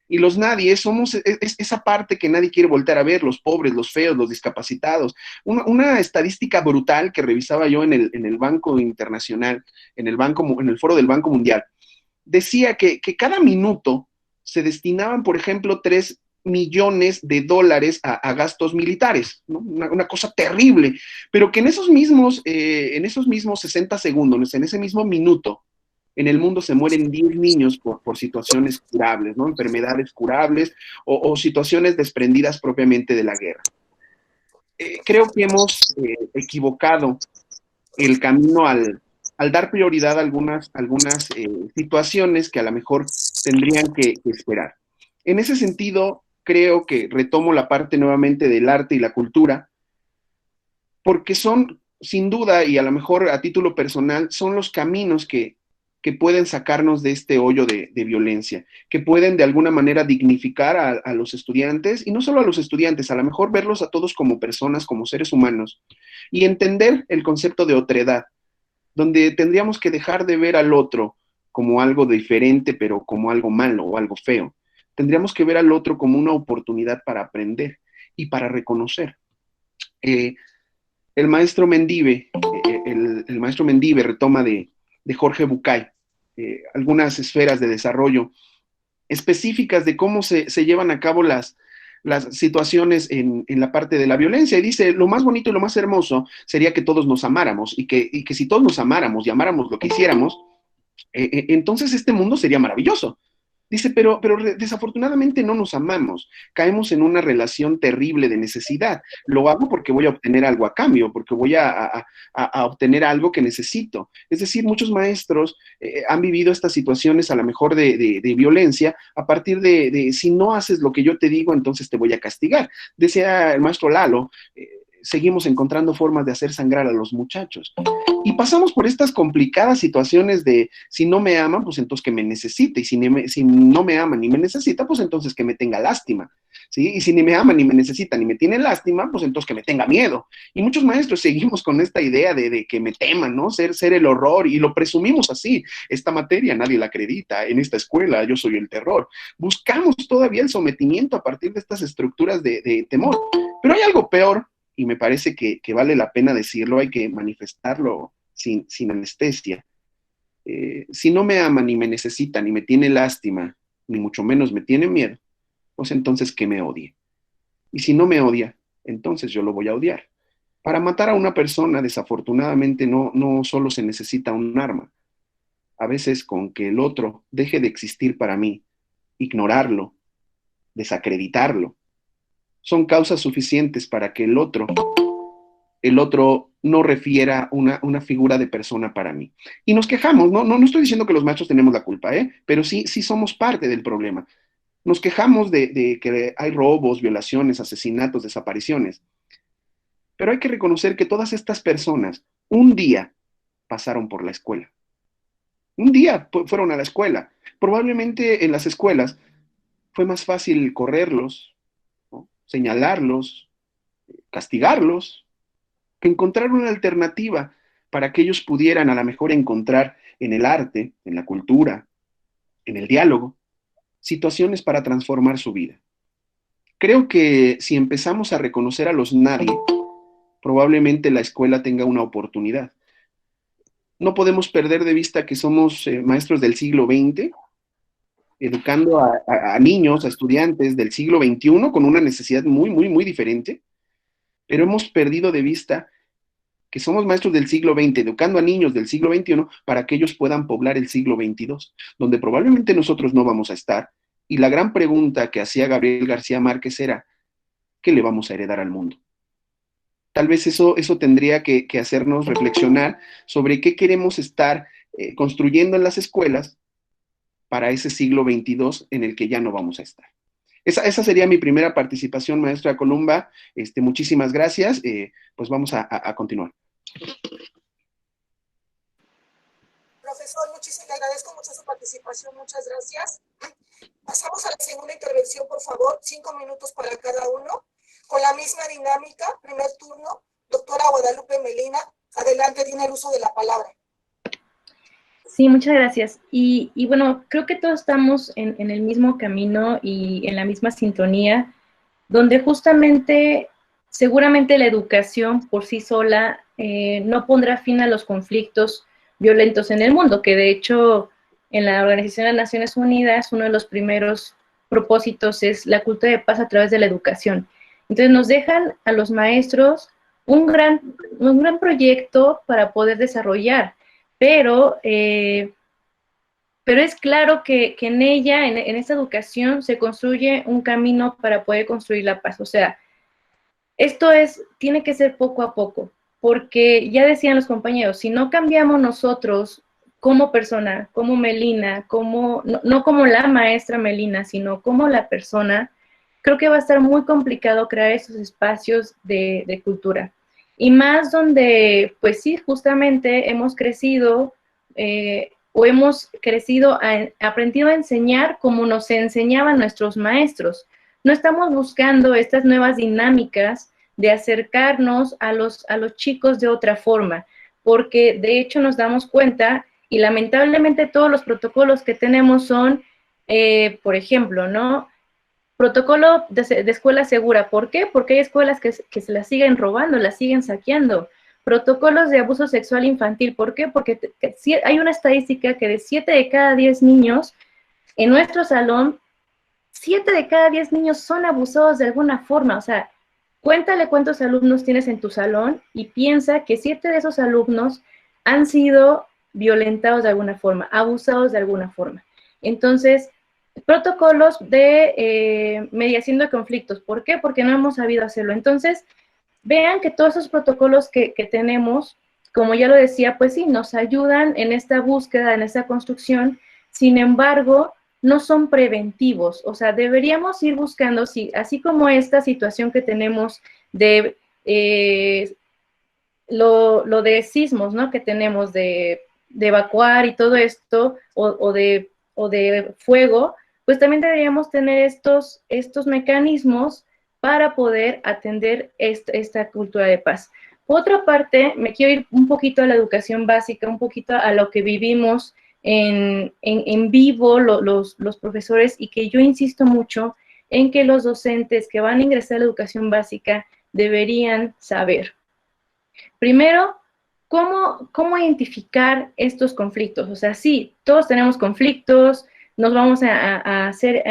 Speaker 2: y los nadie somos esa parte que nadie quiere voltear a ver, los pobres, los feos, los discapacitados. Una estadística brutal que revisaba yo en el Banco Internacional, en el foro del Banco Mundial, decía que cada minuto se destinaban, por ejemplo, 3 millones de dólares a gastos militares, ¿no? Una cosa terrible, pero que en esos mismos 60 segundos, en ese mismo minuto, en el mundo se mueren 10 niños por situaciones curables, ¿no? Enfermedades curables o situaciones desprendidas propiamente de la guerra. Creo que hemos equivocado el camino al dar prioridad a algunas situaciones que a lo mejor tendrían que esperar. En ese sentido, creo que retomo la parte nuevamente del arte y la cultura, porque son, sin duda, y a lo mejor a título personal, son los caminos que pueden sacarnos de este hoyo de violencia, que pueden de alguna manera dignificar a los estudiantes, y no solo a los estudiantes, a lo mejor verlos a todos como personas, como seres humanos, y entender el concepto de otredad, donde tendríamos que dejar de ver al otro como algo diferente, pero como algo malo o algo feo. Tendríamos que ver al otro como una oportunidad para aprender y para reconocer. El maestro Mendive, el maestro Mendive retoma de Jorge Bucay algunas esferas de desarrollo específicas de cómo se llevan a cabo las situaciones en la parte de la violencia, y dice, lo más bonito y lo más hermoso sería que todos nos amáramos, y que si todos nos amáramos y amáramos lo que hiciéramos, entonces este mundo sería maravilloso. Dice, pero desafortunadamente no nos amamos, caemos en una relación terrible de necesidad. Lo hago porque voy a obtener algo a cambio, porque voy a obtener algo que necesito. Es decir, muchos maestros han vivido estas situaciones a lo mejor de violencia a partir de si no haces lo que yo te digo, entonces te voy a castigar. Decía el maestro Lalo, seguimos encontrando formas de hacer sangrar a los muchachos. Y pasamos por estas complicadas situaciones de si no me aman, pues entonces que me necesite, y si no me aman ni me necesita, pues entonces que me tenga lástima, ¿sí? Y si ni me aman ni me necesita ni me tiene lástima, pues entonces que me tenga miedo. Y muchos maestros seguimos con esta idea de que me teman, ¿no? Ser el horror, y lo presumimos así. Esta materia nadie la acredita, en esta escuela yo soy el terror. Buscamos todavía el sometimiento a partir de estas estructuras de temor. Pero hay algo peor, y me parece que vale la pena decirlo, hay que manifestarlo sin anestesia. si no me ama, ni me necesita, ni me tiene lástima, ni mucho menos me tiene miedo, pues entonces que me odie. Y si no me odia, entonces yo lo voy a odiar. Para matar a una persona, desafortunadamente, no solo se necesita un arma. A veces con que el otro deje de existir para mí, ignorarlo, desacreditarlo, son causas suficientes para que el otro no refiera una figura de persona para mí. Y nos quejamos, no estoy diciendo que los maestros tenemos la culpa, pero sí somos parte del problema. Nos quejamos de que hay robos, violaciones, asesinatos, desapariciones. Pero hay que reconocer que todas estas personas un día pasaron por la escuela. Un día fueron a la escuela. Probablemente en las escuelas fue más fácil correrlos, ¿no? Señalarlos, castigarlos, que encontrar una alternativa para que ellos pudieran a lo mejor encontrar en el arte, en la cultura, en el diálogo, situaciones para transformar su vida. Creo que si empezamos a reconocer a los nadie, probablemente la escuela tenga una oportunidad. No podemos perder de vista que somos maestros del siglo XX, educando a niños, a estudiantes del siglo XXI con una necesidad muy diferente, pero hemos perdido de vista que somos maestros del siglo XX, educando a niños del siglo XXI para que ellos puedan poblar el siglo XXII, donde probablemente nosotros no vamos a estar. Y la gran pregunta que hacía Gabriel García Márquez era, ¿qué le vamos a heredar al mundo? Tal vez eso tendría que hacernos reflexionar sobre qué queremos estar construyendo en las escuelas para ese siglo XXII en el que ya no vamos a estar. Esa sería mi primera participación, maestra Columba. Muchísimas gracias. Pues vamos a continuar.
Speaker 8: Profesor, le agradezco mucho su participación. Muchas gracias. Pasamos a la segunda intervención, por favor. 5 minutos para cada uno. Con la misma dinámica, primer turno, doctora Guadalupe Melina. Adelante, tiene el uso de la palabra.
Speaker 6: Sí, muchas gracias. Y bueno, creo que todos estamos en el mismo camino y en la misma sintonía, donde justamente, seguramente la educación por sí sola no pondrá fin a los conflictos violentos en el mundo, que de hecho en la Organización de las Naciones Unidas uno de los primeros propósitos es la cultura de paz a través de la educación. Entonces nos dejan a los maestros un gran proyecto para poder desarrollar, pero es claro que en ella, en esta educación, se construye un camino para poder construir la paz. O sea, esto tiene que ser poco a poco, porque ya decían los compañeros, si no cambiamos nosotros como persona, como Melina, no como la maestra Melina, sino como la persona, creo que va a estar muy complicado crear esos espacios de cultura. Y más donde, pues sí, justamente hemos crecido aprendido a enseñar como nos enseñaban nuestros maestros. No estamos buscando estas nuevas dinámicas de acercarnos a los chicos de otra forma, porque de hecho nos damos cuenta, y lamentablemente todos los protocolos que tenemos son, por ejemplo, ¿no? Protocolo de escuela segura. ¿Por qué? Porque hay escuelas que se las siguen robando, las siguen saqueando. Protocolos de abuso sexual infantil. ¿Por qué? Porque hay una estadística que de 7 de cada 10 niños en nuestro salón, 7 de cada 10 niños son abusados de alguna forma. O sea, cuéntale cuántos alumnos tienes en tu salón y piensa que 7 de esos alumnos han sido violentados de alguna forma, abusados de alguna forma. Entonces, protocolos de mediación de conflictos. ¿Por qué? Porque no hemos sabido hacerlo. Entonces, vean que todos esos protocolos que tenemos, como ya lo decía, pues sí, nos ayudan en esta búsqueda, en esta construcción. Sin embargo, no son preventivos. O sea, deberíamos ir buscando, así como esta situación que tenemos de lo de sismos, ¿no? Que tenemos de evacuar y todo esto, o de fuego, pues también deberíamos tener estos mecanismos para poder atender esta cultura de paz. Por otra parte, me quiero ir un poquito a la educación básica, un poquito a lo que vivimos en vivo los profesores, y que yo insisto mucho en que los docentes que van a ingresar a la educación básica deberían saber. Primero, ¿cómo identificar estos conflictos? O sea, sí, todos tenemos conflictos, nos vamos a hacer,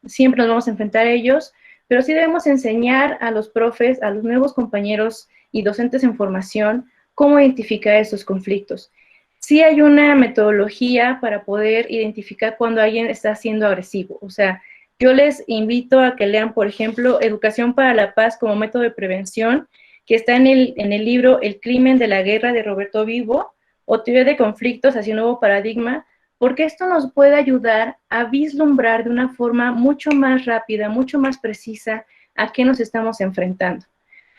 Speaker 6: siempre nos vamos a enfrentar a ellos, pero sí debemos enseñar a los profes, a los nuevos compañeros y docentes en formación, cómo identificar esos conflictos. Sí hay una metodología para poder identificar cuando alguien está siendo agresivo. O sea, yo les invito a que lean, por ejemplo, Educación para la Paz como método de prevención, que está en el libro El crimen de la guerra de Roberto Vivo, o Teoría de conflictos hacia un nuevo paradigma, porque esto nos puede ayudar a vislumbrar de una forma mucho más rápida, mucho más precisa a qué nos estamos enfrentando.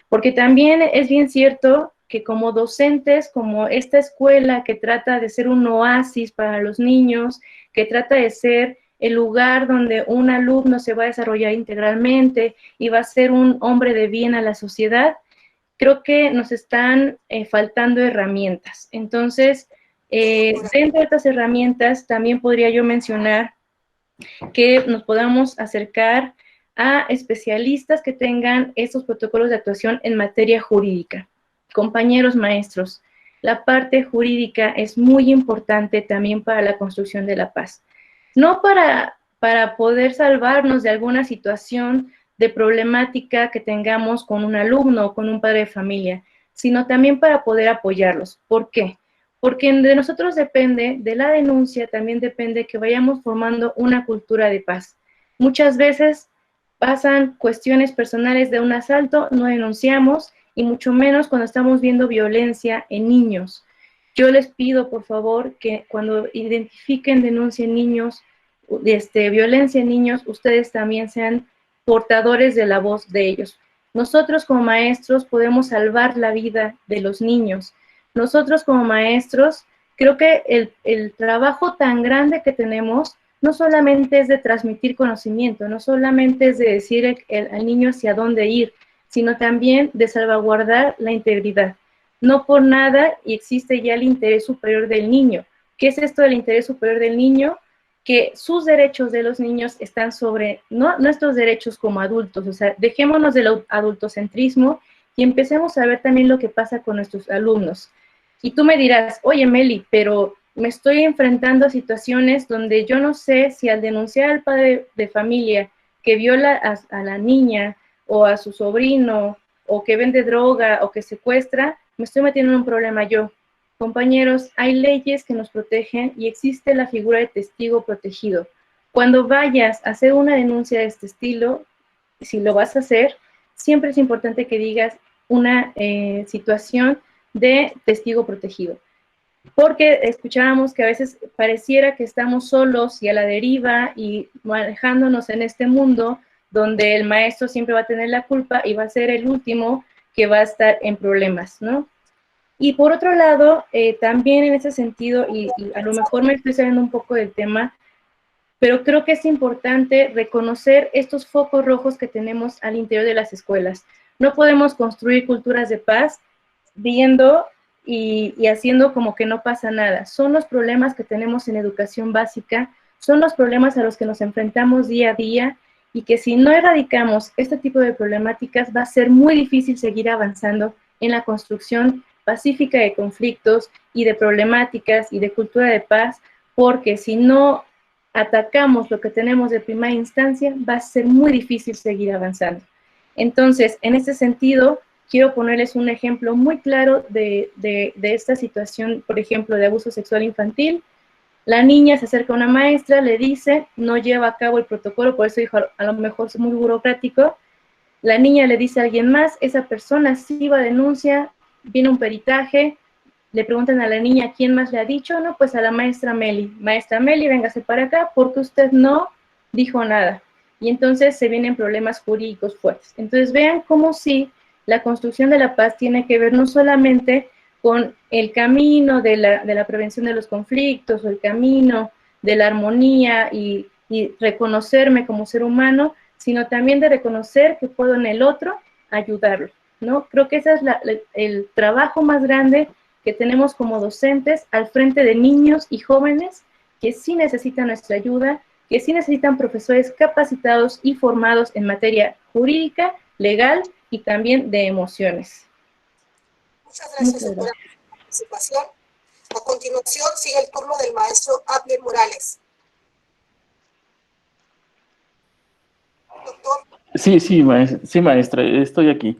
Speaker 6: Porque también es bien cierto que como docentes, como esta escuela que trata de ser un oasis para los niños, que trata de ser el lugar donde un alumno se va a desarrollar integralmente y va a ser un hombre de bien a la sociedad, creo que nos están faltando herramientas. Entonces, dentro de estas herramientas también podría yo mencionar que nos podamos acercar a especialistas que tengan estos protocolos de actuación en materia jurídica. Compañeros maestros, la parte jurídica es muy importante también para la construcción de la paz. No para poder salvarnos de alguna situación de problemática que tengamos con un alumno o con un padre de familia, sino también para poder apoyarlos. ¿Por qué? Porque de nosotros depende, de la denuncia también depende que vayamos formando una cultura de paz. Muchas veces pasan cuestiones personales de un asalto, no denunciamos, y mucho menos cuando estamos viendo violencia en niños. Yo les pido, por favor, que cuando identifiquen, denuncien niños, violencia en niños, ustedes también sean portadores de la voz de ellos. Nosotros como maestros podemos salvar la vida de los niños. Nosotros como maestros, creo que el trabajo tan grande que tenemos no solamente es de transmitir conocimiento, no solamente es de decir al niño hacia dónde ir, sino también de salvaguardar la integridad. No por nada existe ya el interés superior del niño. ¿Qué es esto del interés superior del niño? Que sus derechos de los niños están sobre nuestros derechos como adultos. O sea, dejémonos del adultocentrismo y empecemos a ver también lo que pasa con nuestros alumnos. Y tú me dirás, oye Meli, pero me estoy enfrentando a situaciones donde yo no sé si al denunciar al padre de familia que viola a la niña o a su sobrino o que vende droga o que secuestra, me estoy metiendo en un problema yo. Compañeros, hay leyes que nos protegen y existe la figura de testigo protegido. Cuando vayas a hacer una denuncia de este estilo, si lo vas a hacer, siempre es importante que digas una situación de testigo protegido. Porque escuchábamos que a veces pareciera que estamos solos y a la deriva y manejándonos en este mundo donde el maestro siempre va a tener la culpa y va a ser el último que va a estar en problemas, ¿no? Y por otro lado, también en ese sentido, y a lo mejor me estoy saliendo un poco del tema, pero creo que es importante reconocer estos focos rojos que tenemos al interior de las escuelas. No podemos construir culturas de paz viendo y haciendo como que no pasa nada. Son los problemas que tenemos en educación básica, son los problemas a los que nos enfrentamos día a día y que si no erradicamos este tipo de problemáticas va a ser muy difícil seguir avanzando en la construcción pacífica de conflictos y de problemáticas y de cultura de paz, porque si no atacamos lo que tenemos de primera instancia, va a ser muy difícil seguir avanzando. Entonces, en este sentido, quiero ponerles un ejemplo muy claro de esta situación, por ejemplo, de abuso sexual infantil. La niña se acerca a una maestra, le dice, no lleva a cabo el protocolo, por eso dijo, a lo mejor es muy burocrático. La niña le dice a alguien más, esa persona sí va a denuncia, viene un peritaje, le preguntan a la niña quién más le ha dicho, no, pues a la maestra Meli. Maestra Meli, véngase para acá porque usted no dijo nada. Y entonces se vienen problemas jurídicos fuertes. Entonces vean cómo sí la construcción de la paz tiene que ver no solamente con el camino de la prevención de los conflictos o el camino de la armonía y reconocerme como ser humano, sino también de reconocer que puedo en el otro ayudarlo, ¿no? Creo que ese es el trabajo más grande que tenemos como docentes al frente de niños y jóvenes que sí necesitan nuestra ayuda, que sí necesitan profesores capacitados y formados en materia jurídica, legal y también de emociones.
Speaker 8: Muchas gracias, doctora. participación. A continuación sigue el turno del maestro Abner Morales. Doctor.
Speaker 7: Sí, maestra, estoy aquí.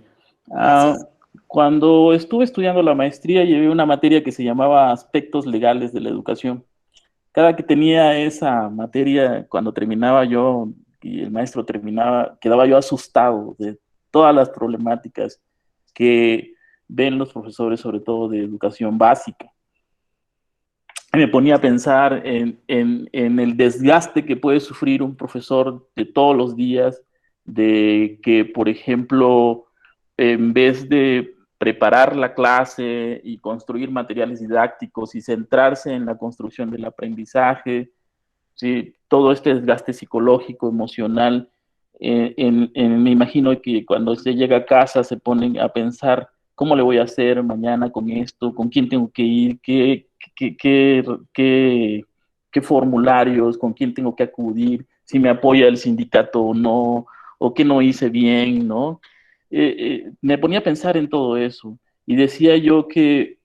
Speaker 7: Cuando estuve estudiando la maestría, llevé una materia que se llamaba Aspectos Legales de la Educación. Cada que tenía esa materia, cuando terminaba yo y el maestro terminaba, quedaba yo asustado de todas las problemáticas que ven los profesores, sobre todo de educación básica. Me ponía a pensar en el desgaste que puede sufrir un profesor de todos los días, de que, por ejemplo, en vez de preparar la clase y construir materiales didácticos y centrarse en la construcción del aprendizaje, ¿sí? Todo este desgaste psicológico, emocional, me imagino que cuando usted llega a casa se ponen a pensar, ¿cómo le voy a hacer mañana con esto? ¿Con quién tengo que ir? ¿Qué formularios? ¿Con quién tengo que acudir? ¿Si me apoya el sindicato o no? ¿O qué no hice bien? ¿No? Me ponía a pensar en todo eso y decía yo que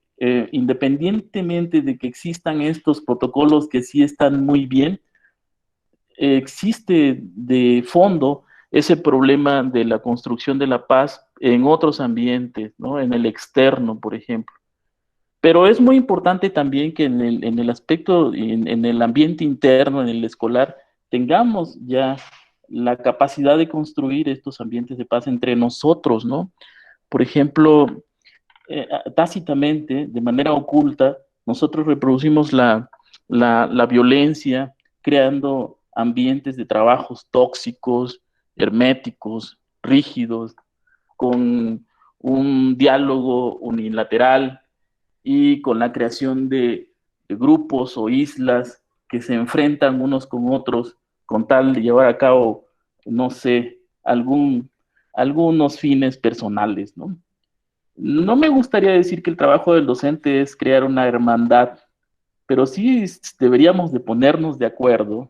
Speaker 7: independientemente de que existan estos protocolos que sí están muy bien, existe de fondo ese problema de la construcción de la paz en otros ambientes, ¿no? En el externo, por ejemplo. Pero es muy importante también que en el aspecto, en el ambiente interno, en el escolar, tengamos ya la capacidad de construir estos ambientes de paz entre nosotros, ¿no? Por ejemplo, tácitamente, de manera oculta, nosotros reproducimos la violencia, creando ambientes de trabajos tóxicos, herméticos, rígidos, con un diálogo unilateral y con la creación de grupos o islas que se enfrentan unos con otros con tal de llevar a cabo, no sé, algunos fines personales, ¿no? No me gustaría decir que el trabajo del docente es crear una hermandad, pero sí deberíamos de ponernos de acuerdo,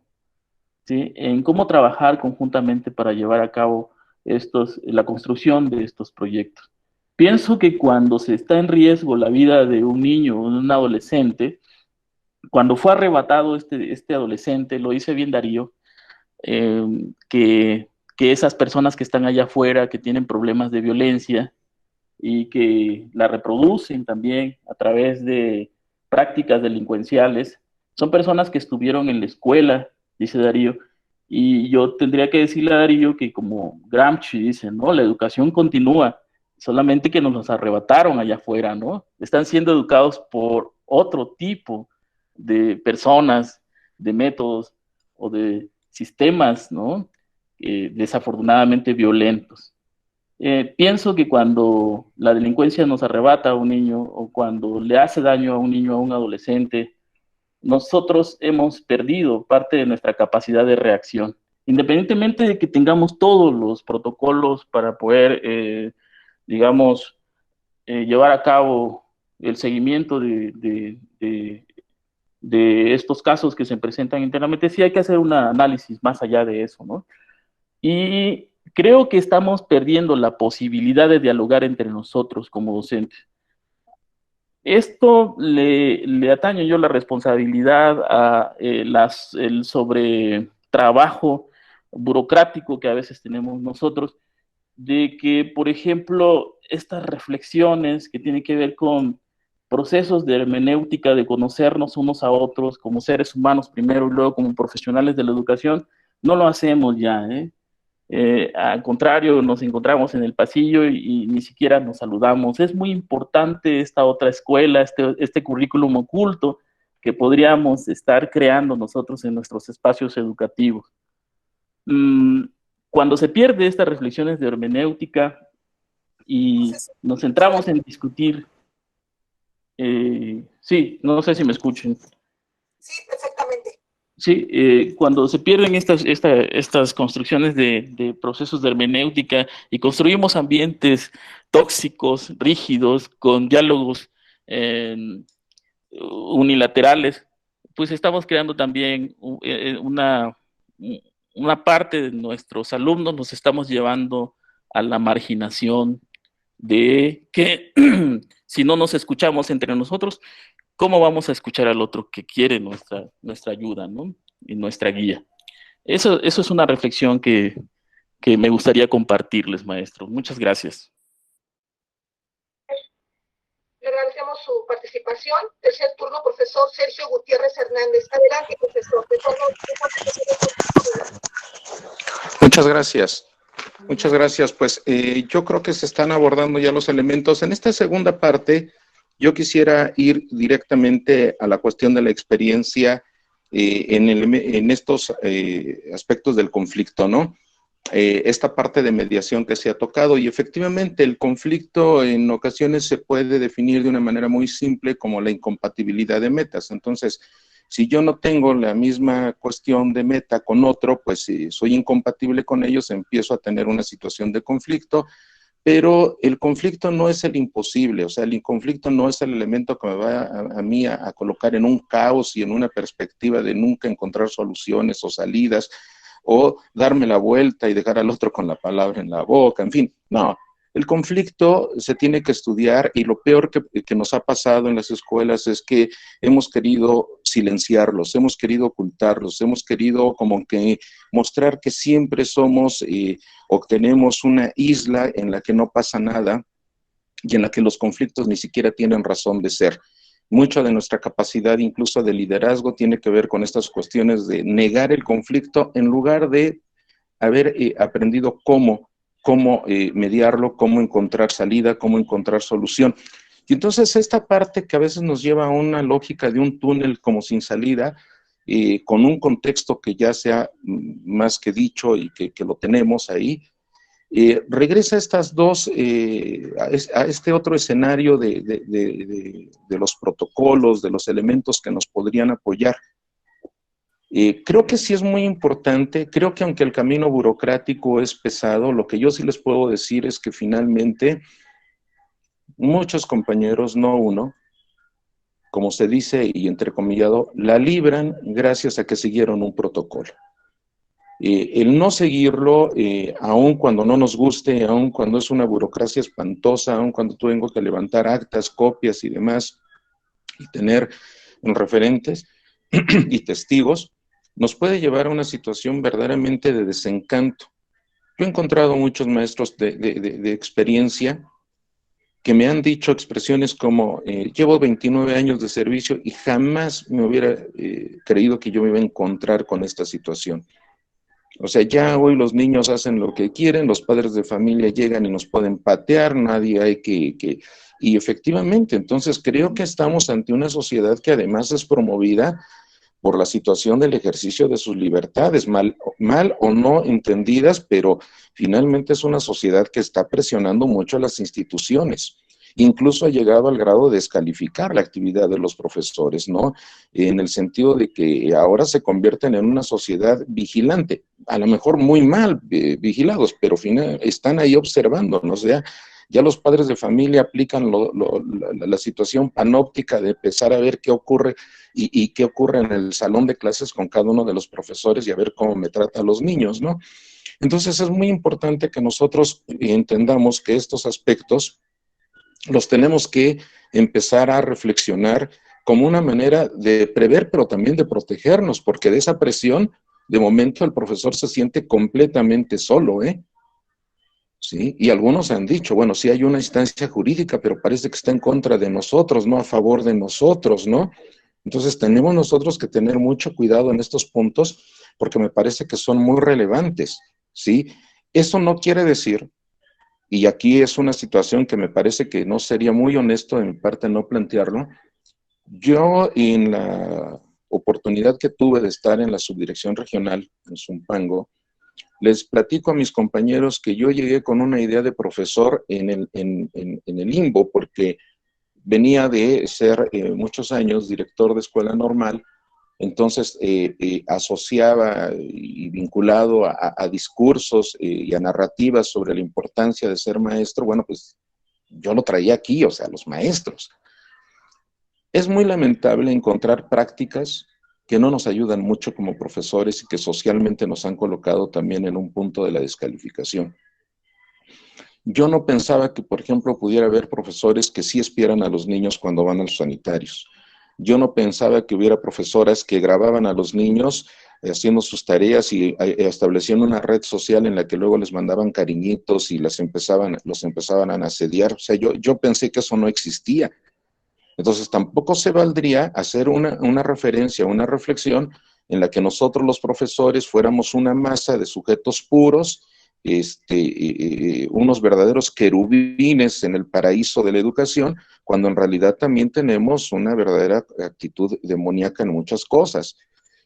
Speaker 7: ¿sí? En cómo trabajar conjuntamente para llevar a cabo la construcción de estos proyectos. Pienso que cuando se está en riesgo la vida de un niño o de un adolescente, cuando fue arrebatado este adolescente, lo dice bien Darío, eh, que esas personas que están allá afuera, que tienen problemas de violencia, y que la reproducen también a través de prácticas delincuenciales. Son personas que estuvieron en la escuela, dice Darío, y yo tendría que decirle a Darío que como Gramsci dice, ¿no? La educación continúa, solamente que nos los arrebataron allá afuera, ¿no? Están siendo educados por otro tipo de personas, de métodos o de sistemas, ¿no? Desafortunadamente violentos. Pienso que cuando la delincuencia nos arrebata a un niño o cuando le hace daño a un niño, a un adolescente, nosotros hemos perdido parte de nuestra capacidad de reacción. Independientemente de que tengamos todos los protocolos para poder, digamos, llevar a cabo el seguimiento de estos casos que se presentan internamente, sí hay que hacer un análisis más allá de eso, ¿no? Y creo que estamos perdiendo la posibilidad de dialogar entre nosotros como docentes. Esto le ataño yo la responsabilidad a el sobretrabajo burocrático que a veces tenemos nosotros, de que, por ejemplo, estas reflexiones que tienen que ver con procesos de hermenéutica, de conocernos unos a otros como seres humanos primero y luego como profesionales de la educación, no lo hacemos ya, ¿eh? Al contrario, nos encontramos en el pasillo y ni siquiera nos saludamos. Es muy importante esta otra escuela, este currículum oculto que podríamos estar creando nosotros en nuestros espacios educativos. Cuando se pierde estas reflexiones de hermenéutica y nos centramos en discutir, sí, no sé si me escuchen.
Speaker 8: Sí, perfectamente.
Speaker 7: Sí, cuando se pierden estas construcciones de procesos de hermenéutica y construimos ambientes tóxicos, rígidos, con diálogos unilaterales, pues estamos creando también una parte de nuestros alumnos, nos estamos llevando a la marginación, de que si no nos escuchamos entre nosotros, ¿cómo vamos a escuchar al otro que quiere nuestra ayuda, ¿no? Y nuestra guía? Eso es una reflexión que me gustaría compartirles, maestro. Muchas gracias.
Speaker 8: Le agradecemos su participación. Tercer turno, profesor Sergio Gutiérrez Hernández. Adelante, profesor.
Speaker 9: Muchas gracias. Muchas gracias. Pues yo creo que se están abordando ya los elementos. En esta segunda parte, yo quisiera ir directamente a la cuestión de la experiencia en estos aspectos del conflicto, ¿no? Esta parte de mediación que se ha tocado, y efectivamente el conflicto en ocasiones se puede definir de una manera muy simple como la incompatibilidad de metas. Entonces, si yo no tengo la misma cuestión de meta con otro, pues si soy incompatible con ellos, empiezo a tener una situación de conflicto, pero el conflicto no es el imposible, o sea, el conflicto no es el elemento que me va a mí a colocar en un caos y en una perspectiva de nunca encontrar soluciones o salidas, o darme la vuelta y dejar al otro con la palabra en la boca, en fin, no. El conflicto se tiene que estudiar, y lo peor que nos ha pasado en las escuelas es que hemos querido silenciarlos, hemos querido ocultarlos, hemos querido como que mostrar que siempre somos o tenemos una isla en la que no pasa nada y en la que los conflictos ni siquiera tienen razón de ser. Mucha de nuestra capacidad incluso de liderazgo tiene que ver con estas cuestiones de negar el conflicto en lugar de haber aprendido cómo mediarlo, cómo encontrar salida, cómo encontrar solución. Y entonces esta parte que a veces nos lleva a una lógica de un túnel como sin salida, con un contexto que ya sea más que dicho y que lo tenemos ahí, regresa a estas dos, a este otro escenario de los protocolos, de los elementos que nos podrían apoyar. Creo que sí es muy importante, creo que aunque el camino burocrático es pesado, lo que yo sí les puedo decir es que finalmente muchos compañeros, no uno, como se dice y entrecomillado, la libran gracias a que siguieron un protocolo. El no seguirlo, aun cuando no nos guste, aun cuando es una burocracia espantosa, aun cuando tengo que levantar actas, copias y demás, y tener referentes y testigos, nos puede llevar a una situación verdaderamente de desencanto. Yo he encontrado muchos maestros de experiencia que me han dicho expresiones como, llevo 29 años de servicio y jamás me hubiera creído que yo me iba a encontrar con esta situación. O sea, ya hoy los niños hacen lo que quieren, los padres de familia llegan y nos pueden patear, nadie hay que... Y efectivamente, entonces creo que estamos ante una sociedad que además es promovida por la situación del ejercicio de sus libertades, mal o no entendidas, pero finalmente es una sociedad que está presionando mucho a las instituciones. Incluso ha llegado al grado de descalificar la actividad de los profesores, ¿no? En el sentido de que ahora se convierten en una sociedad vigilante, a lo mejor muy mal vigilados, pero están ahí observando, ¿no? O sea, ya los padres de familia aplican la situación panóptica de empezar a ver qué ocurre y qué ocurre en el salón de clases con cada uno de los profesores y a ver cómo me trata a los niños, ¿no? Entonces es muy importante que nosotros entendamos que estos aspectos los tenemos que empezar a reflexionar como una manera de prever, pero también de protegernos, porque de esa presión, de momento el profesor se siente completamente solo, ¿eh? ¿Sí? Y algunos han dicho, bueno, sí hay una instancia jurídica, pero parece que está en contra de nosotros, no a favor de nosotros, ¿no? Entonces tenemos nosotros que tener mucho cuidado en estos puntos, porque me parece que son muy relevantes, ¿sí? Eso no quiere decir, y aquí es una situación que me parece que no sería muy honesto de mi parte no plantearlo, yo en la oportunidad que tuve de estar en la subdirección regional en Zumpango, les platico a mis compañeros que yo llegué con una idea de profesor en el limbo, porque venía de ser muchos años director de escuela normal, entonces asociaba y vinculado a discursos y a narrativas sobre la importancia de ser maestro. Bueno, pues yo lo traía aquí, o sea, los maestros. Es muy lamentable encontrar prácticas que no nos ayudan mucho como profesores y que socialmente nos han colocado también en un punto de la descalificación. Yo no pensaba que, por ejemplo, pudiera haber profesores que sí espieran a los niños cuando van a los sanitarios. Yo no pensaba que hubiera profesoras que grababan a los niños haciendo sus tareas y establecían una red social en la que luego les mandaban cariñitos y los empezaban a asediar. O sea, yo pensé que eso no existía. Entonces tampoco se valdría hacer una referencia, una reflexión en la que nosotros los profesores fuéramos una masa de sujetos puros, unos verdaderos querubines en el paraíso de la educación, cuando en realidad también tenemos una verdadera actitud demoníaca en muchas cosas.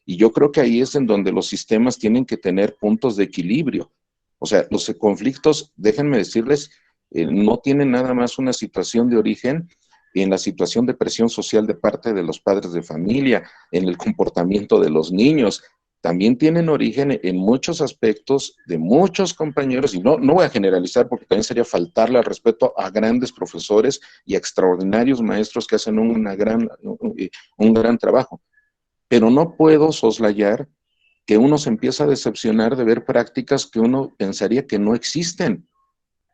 Speaker 9: Y yo creo que ahí es en donde los sistemas tienen que tener puntos de equilibrio. O sea, los conflictos, déjenme decirles, no tienen nada más una situación de origen en la situación de presión social de parte de los padres de familia, en el comportamiento de los niños, también tienen origen en muchos aspectos de muchos compañeros, y no voy a generalizar porque también sería faltarle al respeto a grandes profesores y a extraordinarios maestros que hacen un gran trabajo. Pero no puedo soslayar que uno se empieza a decepcionar de ver prácticas que uno pensaría que no existen,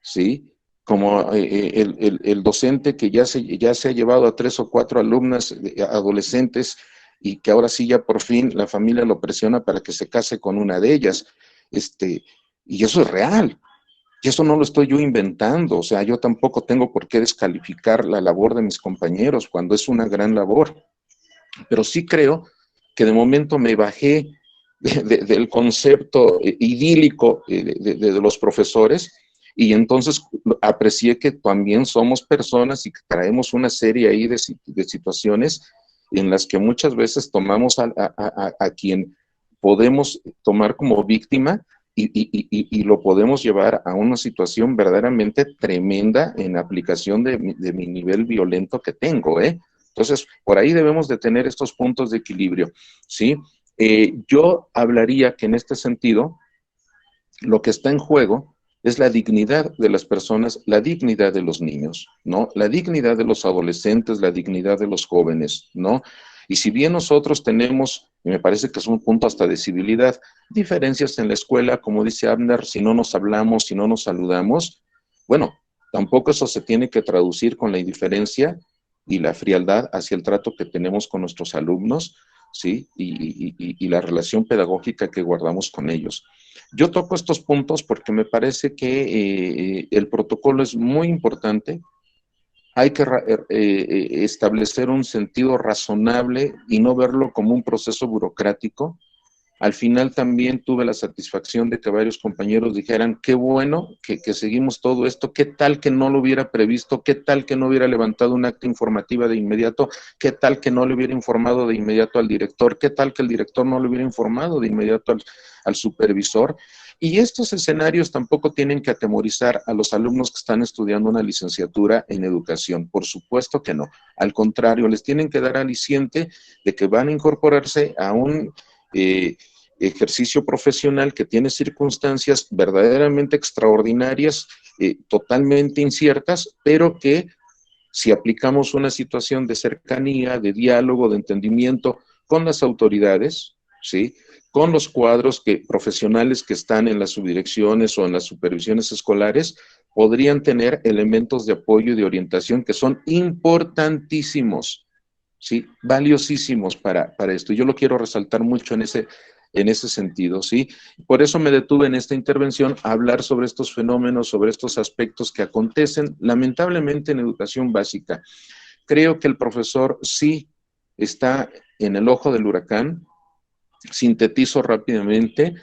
Speaker 9: ¿sí? Como el docente que ya se ha llevado a 3 o 4 alumnas adolescentes y que ahora sí ya por fin la familia lo presiona para que se case con una de ellas. Y eso es real. Y eso no lo estoy yo inventando. O sea, yo tampoco tengo por qué descalificar la labor de mis compañeros cuando es una gran labor. Pero sí creo que de momento me bajé del concepto idílico de los profesores, y entonces aprecié que también somos personas y que traemos una serie ahí de situaciones en las que muchas veces tomamos a quien podemos tomar como víctima y lo podemos llevar a una situación verdaderamente tremenda en aplicación de mi nivel violento que tengo, ¿eh? Entonces, por ahí debemos de tener estos puntos de equilibrio, ¿sí? Yo hablaría que en este sentido, lo que está en juego es la dignidad de las personas, la dignidad de los niños, ¿no? La dignidad de los adolescentes, la dignidad de los jóvenes, ¿no? Y si bien nosotros tenemos, y me parece que es un punto hasta de civilidad, diferencias en la escuela, como dice Abner, si no nos hablamos, si no nos saludamos, bueno, tampoco eso se tiene que traducir con la indiferencia y la frialdad hacia el trato que tenemos con nuestros alumnos, ¿sí? Y la relación pedagógica que guardamos con ellos. Yo toco estos puntos porque me parece que el protocolo es muy importante. Hay que establecer un sentido razonable y no verlo como un proceso burocrático. Al final también tuve la satisfacción de que varios compañeros dijeran, qué bueno que seguimos todo esto, qué tal que no lo hubiera previsto, qué tal que no hubiera levantado un acta informativa de inmediato, qué tal que no le hubiera informado de inmediato al director, qué tal que el director no le hubiera informado de inmediato al supervisor. Y estos escenarios tampoco tienen que atemorizar a los alumnos que están estudiando una licenciatura en educación. Por supuesto que no. Al contrario, les tienen que dar aliciente de que van a incorporarse a un ejercicio profesional que tiene circunstancias verdaderamente extraordinarias, totalmente inciertas, pero que si aplicamos una situación de cercanía, de diálogo, de entendimiento con las autoridades, ¿sí?, con los cuadros profesionales que están en las subdirecciones o en las supervisiones escolares, podrían tener elementos de apoyo y de orientación que son importantísimos, ¿sí?, valiosísimos para esto. Yo lo quiero resaltar mucho en ese sentido, ¿sí? Por eso me detuve en esta intervención a hablar sobre estos fenómenos, sobre estos aspectos que acontecen lamentablemente en educación básica. Creo que el profesor sí está en el ojo del huracán. Sintetizo rápidamente.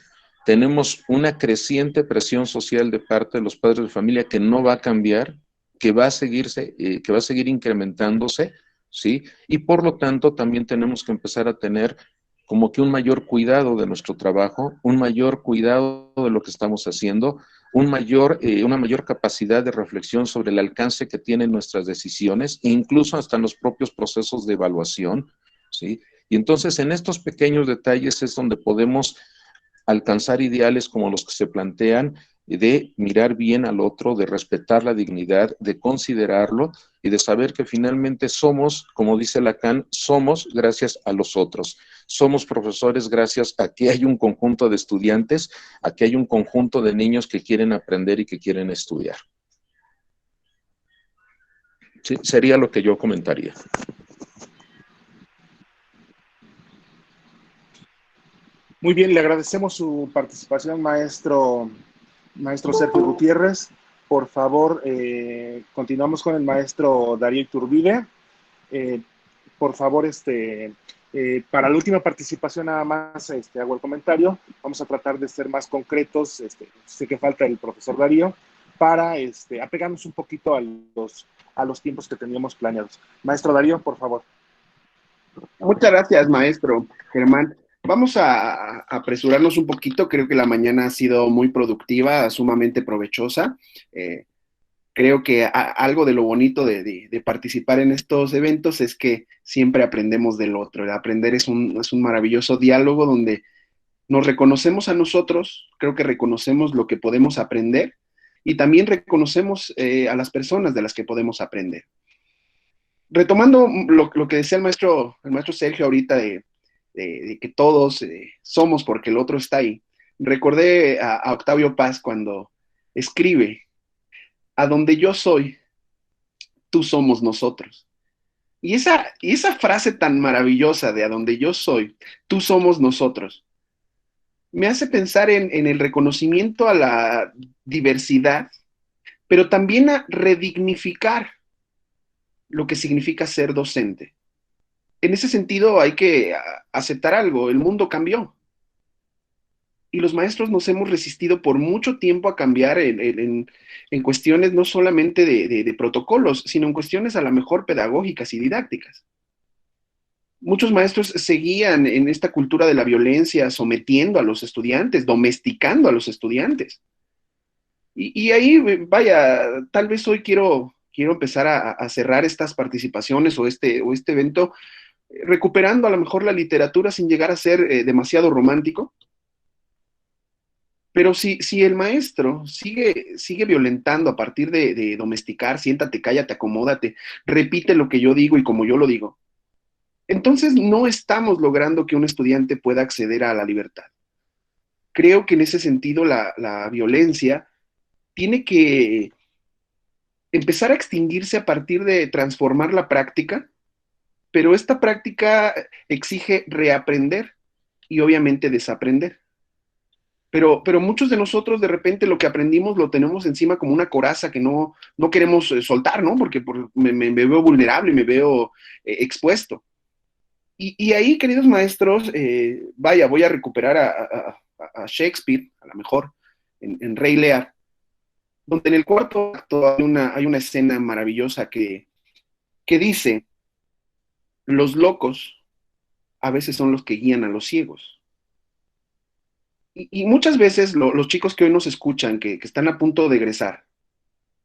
Speaker 9: Tenemos una creciente presión social de parte de los padres de familia que no va a cambiar, que va a seguir incrementándose, ¿sí? Y por lo tanto también tenemos que empezar a tener como que un mayor cuidado de nuestro trabajo, un mayor cuidado de lo que estamos haciendo, una mayor capacidad de reflexión sobre el alcance que tienen nuestras decisiones, e incluso hasta en los propios procesos de evaluación, ¿sí? Y entonces en estos pequeños detalles es donde podemos alcanzar ideales como los que se plantean, de mirar bien al otro, de respetar la dignidad, de considerarlo y de saber que finalmente somos, como dice Lacan, somos gracias a los otros. Somos profesores gracias a que hay un conjunto de estudiantes, a que hay un conjunto de niños que quieren aprender y que quieren estudiar. Sí, sería lo que yo comentaría.
Speaker 5: Muy bien, le agradecemos su participación, maestro Sergio Gutiérrez. Por favor, continuamos con el maestro Darío Iturbide. Por favor, para la última participación nada más hago el comentario. Vamos a tratar de ser más concretos. Sé que falta el profesor Darío para apegarnos un poquito a los tiempos que teníamos planeados. Maestro Darío, por favor.
Speaker 2: Muchas gracias, maestro Germán. Vamos a apresurarnos un poquito. Creo que la mañana ha sido muy productiva, sumamente provechosa. Creo que algo de lo bonito de participar en estos eventos es que siempre aprendemos del otro. El aprender es un maravilloso diálogo donde nos reconocemos a nosotros, creo que reconocemos lo que podemos aprender y también reconocemos a las personas de las que podemos aprender. Retomando lo que decía el maestro Sergio ahorita de que todos somos porque el otro está ahí, recordé a Octavio Paz cuando escribe: a donde yo soy, tú somos nosotros. Y esa frase tan maravillosa de a donde yo soy, tú somos nosotros, me hace pensar en el reconocimiento a la diversidad, pero también a redignificar lo que significa ser docente. En ese sentido hay que aceptar algo: el mundo cambió. Y los maestros nos hemos resistido por mucho tiempo a cambiar en cuestiones no solamente de protocolos, sino en cuestiones a lo mejor pedagógicas y didácticas. Muchos maestros seguían en esta cultura de la violencia, sometiendo a los estudiantes, domesticando a los estudiantes. Y ahí, vaya, tal vez hoy quiero empezar a cerrar estas participaciones o este evento, recuperando a lo mejor la literatura sin llegar a ser demasiado romántico. Pero si el maestro sigue violentando a partir de domesticar, siéntate, cállate, acomódate, repite lo que yo digo y como yo lo digo, entonces no estamos logrando que un estudiante pueda acceder a la libertad. Creo que en ese sentido la violencia tiene que empezar a extinguirse a partir de transformar la práctica, pero esta práctica exige reaprender y obviamente desaprender. Pero muchos de nosotros de repente lo que aprendimos lo tenemos encima como una coraza que no queremos soltar, ¿no? Porque me veo vulnerable, me veo expuesto. Y ahí, queridos maestros, voy a recuperar a Shakespeare, a lo mejor, en Rey Lear, donde en el cuarto acto hay una escena maravillosa que dice: los locos a veces son los que guían a los ciegos. Y muchas veces los chicos que hoy nos escuchan, que están a punto de egresar,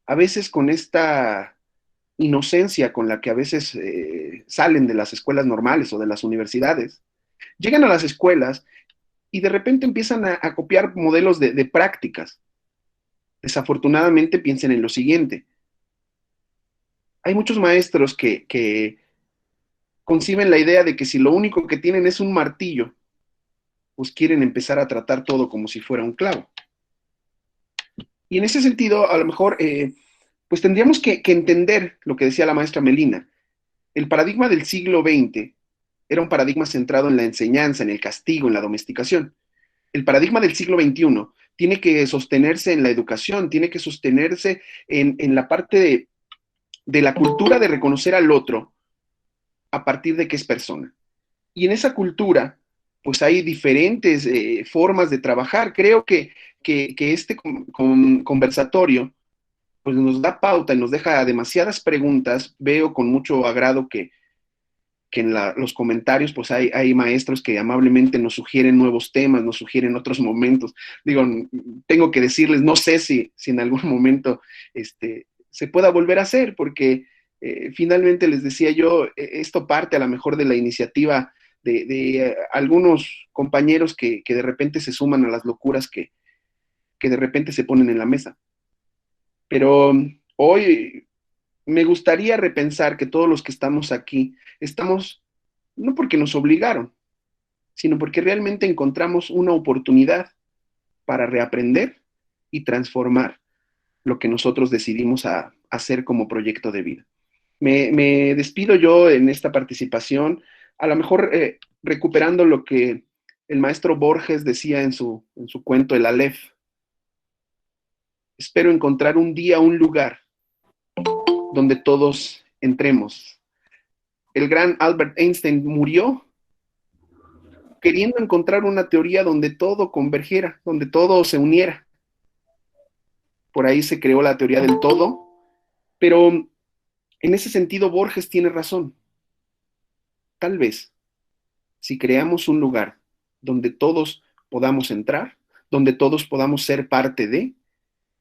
Speaker 2: a veces con esta inocencia con la que a veces salen de las escuelas normales o de las universidades, llegan a las escuelas y de repente empiezan a copiar modelos de prácticas. Desafortunadamente piensen en lo siguiente: hay muchos maestros que conciben la idea de que si lo único que tienen es un martillo, pues quieren empezar a tratar todo como si fuera un clavo. Y en ese sentido, a lo mejor, pues tendríamos que entender lo que decía la maestra Melina. El paradigma del siglo XX era un paradigma centrado en la enseñanza, en el castigo, en la domesticación. El paradigma del siglo XXI tiene que sostenerse en la educación, tiene que sostenerse en la parte de la cultura de reconocer al otro a partir de que es persona. Y en esa cultura, pues hay diferentes formas de trabajar. Creo que este conversatorio pues nos da pauta y nos deja demasiadas preguntas. Veo con mucho agrado que en los comentarios pues hay maestros que amablemente nos sugieren nuevos temas, nos sugieren otros momentos. Digo, tengo que decirles, no sé si en algún momento se pueda volver a hacer, porque finalmente les decía yo, esto parte a lo mejor de la iniciativa de algunos compañeros que de repente se suman a las locuras que de repente se ponen en la mesa. Pero hoy me gustaría repensar que todos los que estamos aquí, estamos no porque nos obligaron, sino porque realmente encontramos una oportunidad para reaprender y transformar lo que nosotros decidimos hacer como proyecto de vida. Me despido yo en esta participación, a lo mejor recuperando lo que el maestro Borges decía en su cuento El Aleph. Espero encontrar un día un lugar donde todos entremos. El gran Albert Einstein murió queriendo encontrar una teoría donde todo convergiera, donde todo se uniera. Por ahí se creó la teoría del todo, pero en ese sentido Borges tiene razón. Tal vez, si creamos un lugar donde todos podamos entrar, donde todos podamos ser parte de,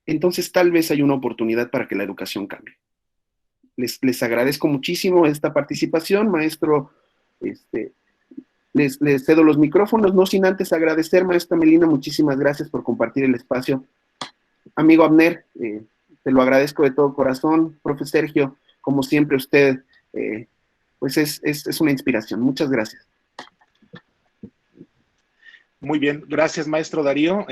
Speaker 2: entonces tal vez hay una oportunidad para que la educación cambie. Les agradezco muchísimo esta participación, maestro. Les cedo los micrófonos, no sin antes agradecer, maestra Melina, muchísimas gracias por compartir el espacio. Amigo Abner, te lo agradezco de todo corazón. Profe Sergio, como siempre usted, pues es una inspiración. Muchas gracias.
Speaker 5: Muy bien, gracias maestro Darío.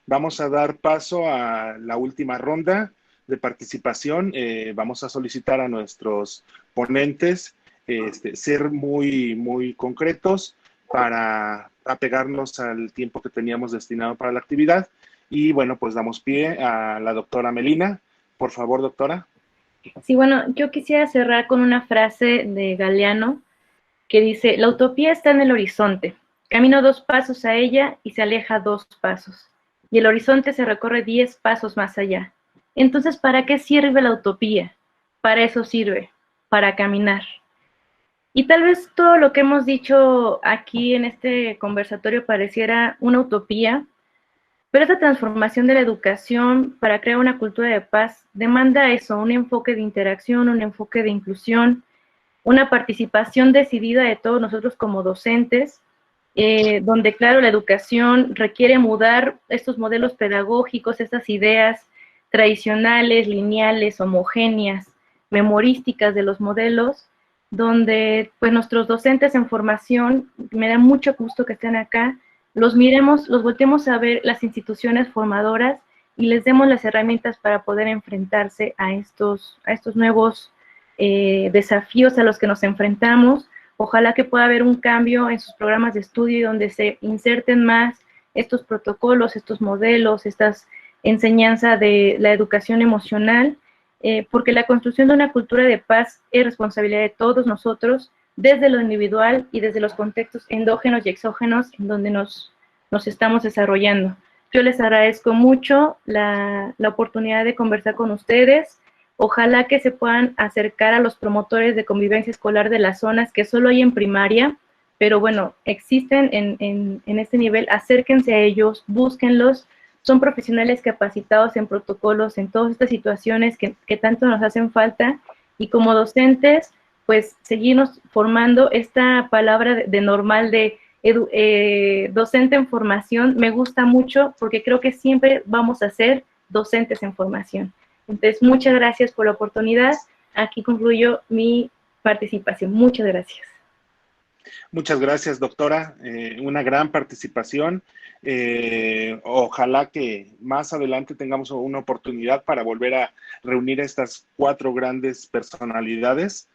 Speaker 5: Vamos a dar paso a la última ronda de participación. Vamos a solicitar a nuestros ponentes ser muy concretos para apegarnos al tiempo que teníamos destinado para la actividad. Y bueno, pues damos pie a la doctora Melina. Por favor, doctora.
Speaker 6: Sí, bueno, yo quisiera cerrar con una frase de Galeano que dice: la utopía está en el horizonte. Camino 2 pasos a ella y se aleja 2 pasos. Y el horizonte se recorre 10 pasos más allá. Entonces, ¿para qué sirve la utopía? Para eso sirve, para caminar. Y tal vez todo lo que hemos dicho aquí en este conversatorio pareciera una utopía, pero esta transformación de la educación para crear una cultura de paz demanda eso, un enfoque de interacción, un enfoque de inclusión, una participación decidida de todos nosotros como docentes, donde, claro, la educación requiere mudar estos modelos pedagógicos, estas ideas tradicionales, lineales, homogéneas, memorísticas de los modelos, donde pues nuestros docentes en formación, me da mucho gusto que estén acá, los miremos, los volteemos a ver las instituciones formadoras y les demos las herramientas para poder enfrentarse a estos nuevos desafíos a los que nos enfrentamos. Ojalá que pueda haber un cambio en sus programas de estudio y donde se inserten más estos protocolos, estos modelos, estas enseñanzas de la educación emocional, porque la construcción de una cultura de paz es responsabilidad de todos nosotros, desde lo individual y desde los contextos endógenos y exógenos en donde nos estamos desarrollando. Yo les agradezco mucho la oportunidad de conversar con ustedes. Ojalá que se puedan acercar a los promotores de convivencia escolar de las zonas que solo hay en primaria, pero bueno, existen en este nivel. Acérquense a ellos, búsquenlos. Son profesionales capacitados en protocolos, en todas estas situaciones que tanto nos hacen falta, y como docentes, pues seguirnos formando. Esta palabra de normal de docente en formación me gusta mucho porque creo que siempre vamos a ser docentes en formación. Entonces, muchas gracias por la oportunidad. Aquí concluyo mi participación. Muchas gracias.
Speaker 5: Muchas gracias, doctora. Una gran participación. Ojalá que más adelante tengamos una oportunidad para volver a reunir a estas 4 grandes personalidades.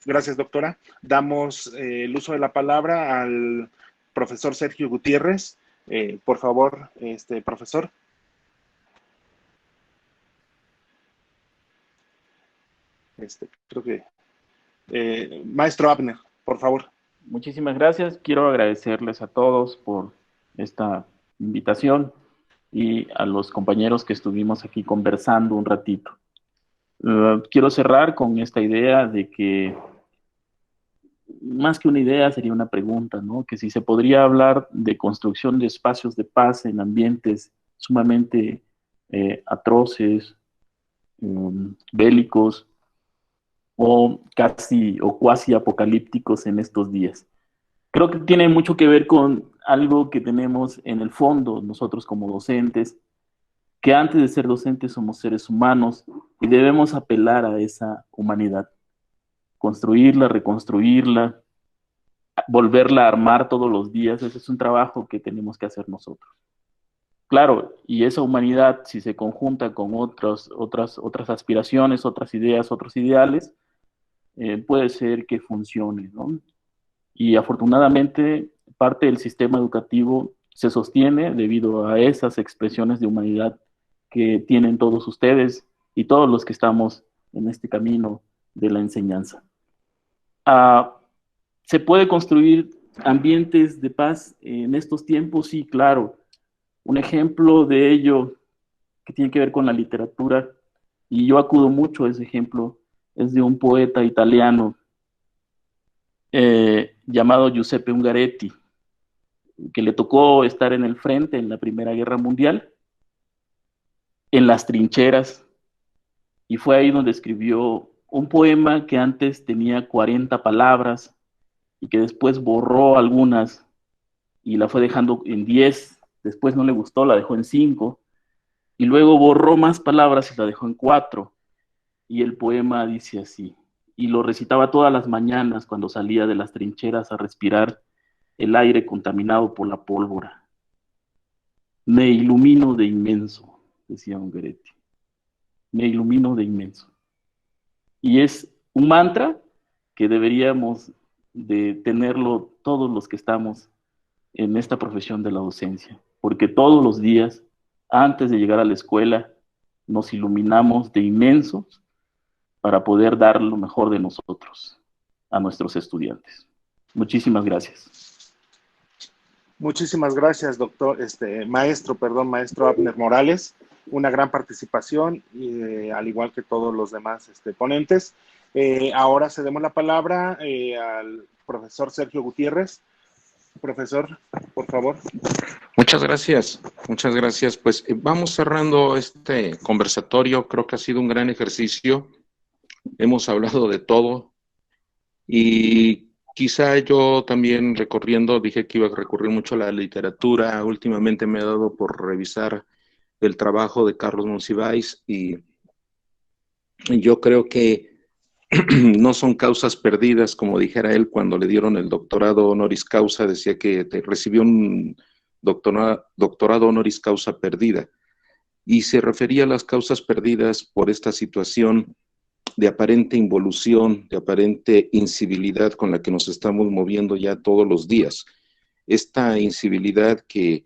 Speaker 5: Gracias, doctora. Damos el uso de la palabra al profesor Sergio Gutiérrez. Por favor, profesor. Creo que maestro Abner, por favor.
Speaker 7: Muchísimas gracias. Quiero agradecerles a todos por esta invitación y a los compañeros que estuvimos aquí conversando un ratito. Quiero cerrar con esta idea de que, más que una idea, sería una pregunta, ¿no? Que si se podría hablar de construcción de espacios de paz en ambientes sumamente atroces, bélicos, o cuasi apocalípticos en estos días. Creo que tiene mucho que ver con algo que tenemos en el fondo nosotros como docentes, que antes de ser docentes somos seres humanos y debemos apelar a esa humanidad, construirla, reconstruirla, volverla a armar todos los días. Ese es un trabajo que tenemos que hacer nosotros. Claro, y esa humanidad, si se conjunta con otras aspiraciones, otras ideas, otros ideales, puede ser que funcione, ¿no? Y afortunadamente, parte del sistema educativo se sostiene debido a esas expresiones de humanidad que tienen todos ustedes y todos los que estamos en este camino de la enseñanza. ¿Se puede construir ambientes de paz en estos tiempos? Sí, claro. Un ejemplo de ello que tiene que ver con la literatura, y yo acudo mucho a ese ejemplo, es de un poeta italiano llamado Giuseppe Ungaretti, que le tocó estar en el frente en la Primera Guerra Mundial, en las trincheras, y fue ahí donde escribió un poema que antes tenía 40 palabras y que después borró algunas y la fue dejando en 10, después no le gustó, la dejó en 5, y luego borró más palabras y la dejó en 4, y el poema dice así, y lo recitaba todas las mañanas cuando salía de las trincheras a respirar el aire contaminado por la pólvora. Me ilumino de inmenso, decía Ungaretti, me ilumino de inmenso. Y es un mantra que deberíamos de tenerlo todos los que estamos en esta profesión de la docencia, porque todos los días, antes de llegar a la escuela, nos iluminamos de inmensos para poder dar lo mejor de nosotros a nuestros estudiantes. Muchísimas gracias.
Speaker 5: Muchísimas gracias, maestro Abner Morales. Una gran participación, al igual que todos los demás ponentes. Ahora cedemos la palabra al profesor Sergio Gutiérrez. Profesor, por favor.
Speaker 9: Muchas gracias, muchas gracias. Pues vamos cerrando este conversatorio. Creo que ha sido un gran ejercicio. Hemos hablado de todo y quizá yo también recorriendo, dije que iba a recurrir mucho a la literatura. Últimamente me he dado por revisar el trabajo de Carlos Monsiváis y yo creo que no son causas perdidas, como dijera él cuando le dieron el doctorado honoris causa, decía que recibió un doctorado honoris causa perdida, y se refería a las causas perdidas por esta situación de aparente involución, de aparente incivilidad con la que nos estamos moviendo ya todos los días. Esta incivilidad que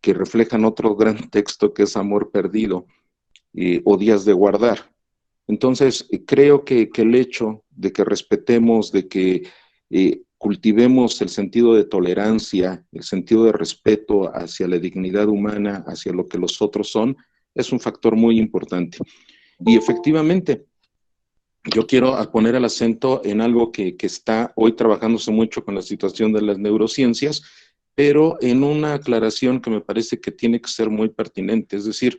Speaker 9: reflejan otro gran texto que es Amor Perdido o Días de Guardar. Entonces, creo que el hecho de que respetemos, de que cultivemos el sentido de tolerancia, el sentido de respeto hacia la dignidad humana, hacia lo que los otros son, es un factor muy importante. Y efectivamente, yo quiero poner el acento en algo que está hoy trabajándose mucho con la situación de las neurociencias, pero en una aclaración que me parece que tiene que ser muy pertinente, es decir,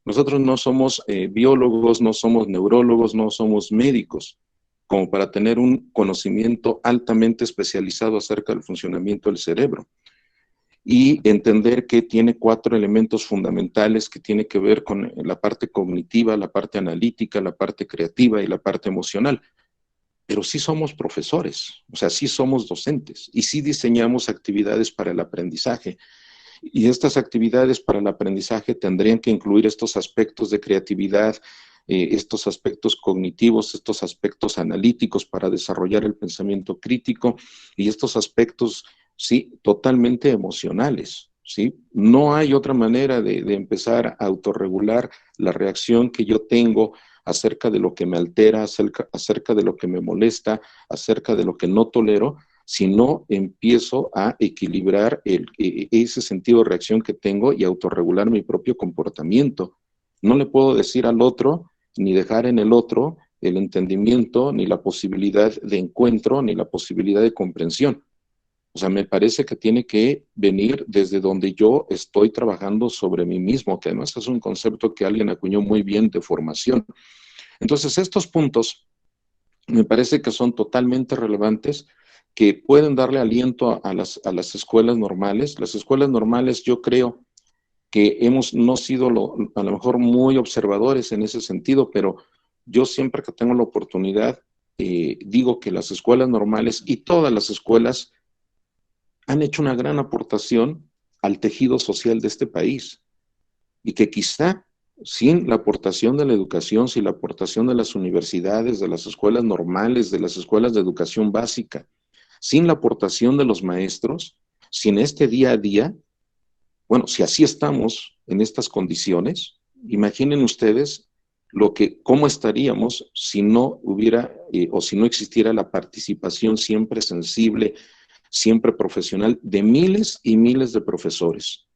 Speaker 9: nosotros no somos biólogos, no somos neurólogos, no somos médicos, como para tener un conocimiento altamente especializado acerca del funcionamiento del cerebro. Y entender que tiene 4 elementos fundamentales que tiene que ver con la parte cognitiva, la parte analítica, la parte creativa y la parte emocional. Pero sí somos profesores, o sea, sí somos docentes y sí diseñamos actividades para el aprendizaje. Y estas actividades para el aprendizaje tendrían que incluir estos aspectos de creatividad, estos aspectos cognitivos, estos aspectos analíticos para desarrollar el pensamiento crítico y estos aspectos, sí, totalmente emocionales, ¿sí? No hay otra manera de empezar a autorregular la reacción que yo tengo acerca de lo que me altera, acerca de lo que me molesta, acerca de lo que no tolero, si no empiezo a equilibrar ese sentido de reacción que tengo y autorregular mi propio comportamiento. No le puedo decir al otro, ni dejar en el otro el entendimiento, ni la posibilidad de encuentro, ni la posibilidad de comprensión. O sea, me parece que tiene que venir desde donde yo estoy trabajando sobre mí mismo, que además es un concepto que alguien acuñó muy bien de formación. Entonces, estos puntos me parece que son totalmente relevantes, que pueden darle aliento a las escuelas normales. Las escuelas normales, yo creo que hemos no sido a lo mejor muy observadores en ese sentido, pero yo siempre que tengo la oportunidad, digo que las escuelas normales y todas las escuelas han hecho una gran aportación al tejido social de este país. y que quizá sin la aportación de la educación, sin la aportación de las universidades, de las escuelas normales, de las escuelas de educación básica, sin la aportación de los maestros, sin este día a día, bueno, si así estamos en estas condiciones, imaginen ustedes cómo estaríamos si no hubiera o si no existiera la participación siempre sensible, siempre profesional de miles y miles de profesores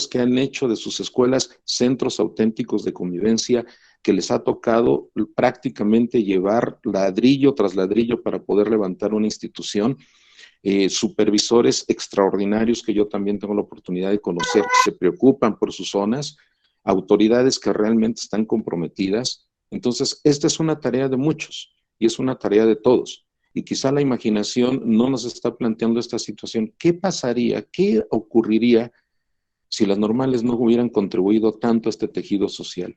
Speaker 9: que han hecho de sus escuelas centros auténticos de convivencia, que les ha tocado prácticamente llevar ladrillo tras ladrillo para poder levantar una institución, supervisores extraordinarios que yo también tengo la oportunidad de conocer, que se preocupan por sus zonas, autoridades que realmente están comprometidas. Entonces, esta es una tarea de muchos y es una tarea de todos. Y quizá la imaginación no nos está planteando esta situación. ¿Qué pasaría? ¿Qué ocurriría si las normales no hubieran contribuido tanto a este tejido social?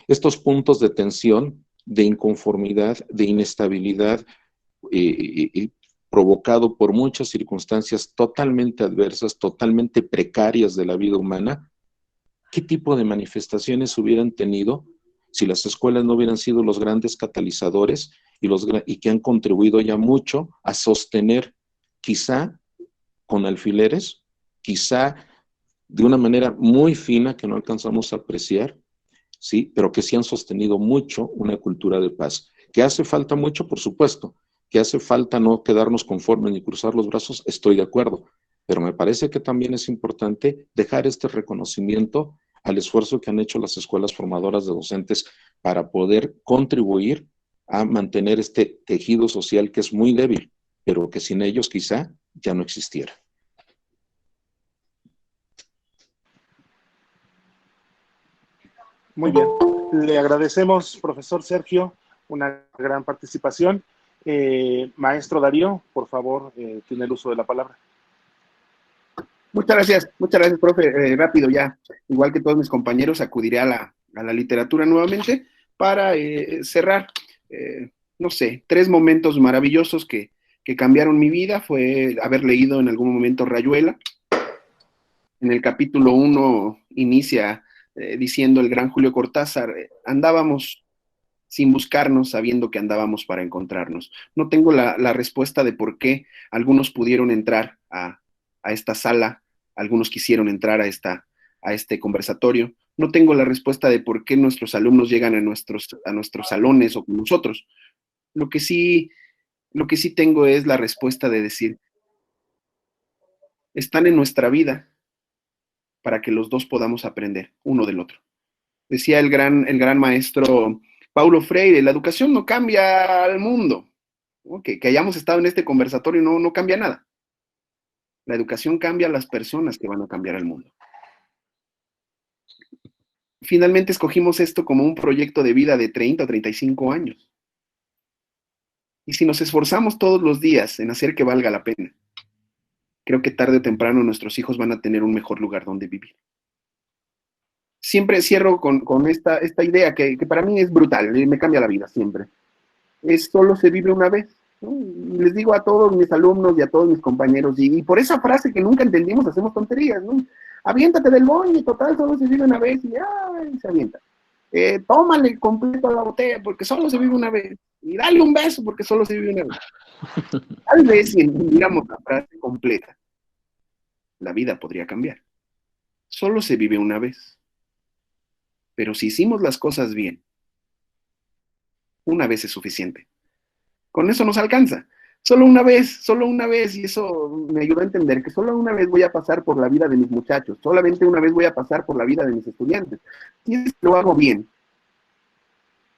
Speaker 9: Estos puntos de tensión, de inconformidad, de inestabilidad, provocado por muchas circunstancias totalmente adversas, totalmente precarias de la vida humana, ¿qué tipo de manifestaciones hubieran tenido si las escuelas no hubieran sido los grandes catalizadores y que han contribuido ya mucho a sostener, quizá con alfileres, quizá de una manera muy fina que no alcanzamos a apreciar, ¿sí? Pero que sí han sostenido mucho una cultura de paz? ¿Que hace falta mucho? Por supuesto. ¿Que hace falta no quedarnos conformes ni cruzar los brazos? Estoy de acuerdo. Pero me parece que también es importante dejar este reconocimiento al esfuerzo que han hecho las escuelas formadoras de docentes para poder contribuir a mantener este tejido social que es muy débil, pero que sin ellos quizá ya no existiera.
Speaker 5: Muy bien, le agradecemos, profesor Sergio, una gran participación. Maestro Darío, por favor, tiene el uso de la palabra.
Speaker 2: Muchas gracias, profe. Rápido ya, igual que todos mis compañeros, acudiré a la literatura nuevamente para cerrar, no sé, 3 momentos maravillosos que cambiaron mi vida. Fue haber leído en algún momento Rayuela. En el capítulo 1 inicia diciendo el gran Julio Cortázar, andábamos sin buscarnos, sabiendo que andábamos para encontrarnos. No tengo la respuesta de por qué algunos pudieron entrar a esta sala, algunos quisieron entrar a este conversatorio. No tengo la respuesta de por qué nuestros alumnos llegan a nuestros salones o con nosotros. Lo que sí tengo es la respuesta de decir, están en nuestra vida para que los dos podamos aprender uno del otro. Decía el gran maestro Paulo Freire, la educación no cambia al mundo. ¿No? Que hayamos estado en este conversatorio no cambia nada. La educación cambia a las personas que van a cambiar el mundo. Finalmente escogimos esto como un proyecto de vida de 30 o 35 años. Y si nos esforzamos todos los días en hacer que valga la pena, creo que tarde o temprano nuestros hijos van a tener un mejor lugar donde vivir. Siempre cierro con esta idea que para mí es brutal, me cambia la vida siempre. Es solo se vive una vez, ¿no? Les digo a todos mis alumnos y a todos mis compañeros, y por esa frase que nunca entendimos hacemos tonterías, ¿no? Aviéntate del boño, total, solo se vive una vez, y ¡ay! Se avienta. Tómale completo la botella, porque solo se vive una vez. Y dale un beso, porque solo se vive una vez. Tal vez si entendiéramos la frase completa, la vida podría cambiar. Solo se vive una vez. Pero si hicimos las cosas bien, una vez es suficiente. Con eso nos alcanza. Solo una vez, y eso me ayudó a entender que solo una vez voy a pasar por la vida de mis muchachos, solamente una vez voy a pasar por la vida de mis estudiantes. Y lo hago bien.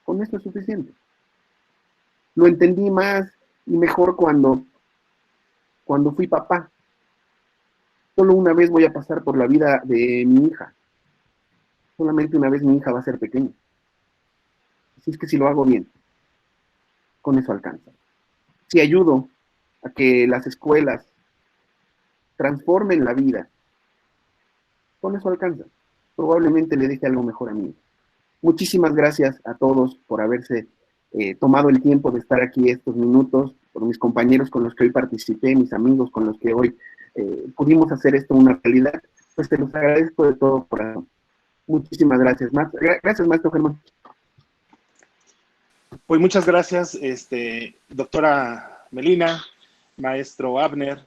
Speaker 2: Con eso es suficiente. Lo entendí más y mejor cuando fui papá. Solo una vez voy a pasar por la vida de mi hija. Solamente una vez mi hija va a ser pequeña. Así es que si lo hago bien, con eso alcanza. Si ayudo a que las escuelas transformen la vida, con eso alcanza. Probablemente le deje algo mejor a mí. Muchísimas gracias a todos por haberse tomado el tiempo de estar aquí estos minutos, por mis compañeros con los que hoy participé, mis amigos con los que hoy pudimos hacer esto una realidad. Pues te los agradezco de todo corazón. Muchísimas gracias, gracias, maestro Germán.
Speaker 5: Pues muchas gracias, doctora Melina, maestro Abner,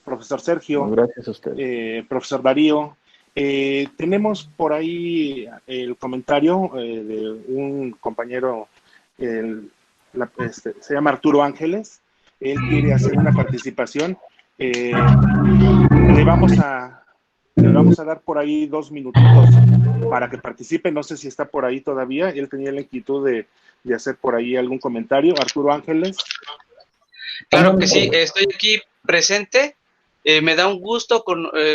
Speaker 5: profesor Sergio.
Speaker 7: Gracias a usted.
Speaker 5: Profesor Darío. Tenemos por ahí el comentario de un compañero, se llama Arturo Ángeles. Él quiere hacer una participación. Le vamos a dar por ahí 2 minutitos para que participe. No sé si está por ahí todavía. Él tenía la inquietud de hacer por ahí algún comentario. Arturo Ángeles.
Speaker 10: Claro que sí, estoy aquí presente. Me da un gusto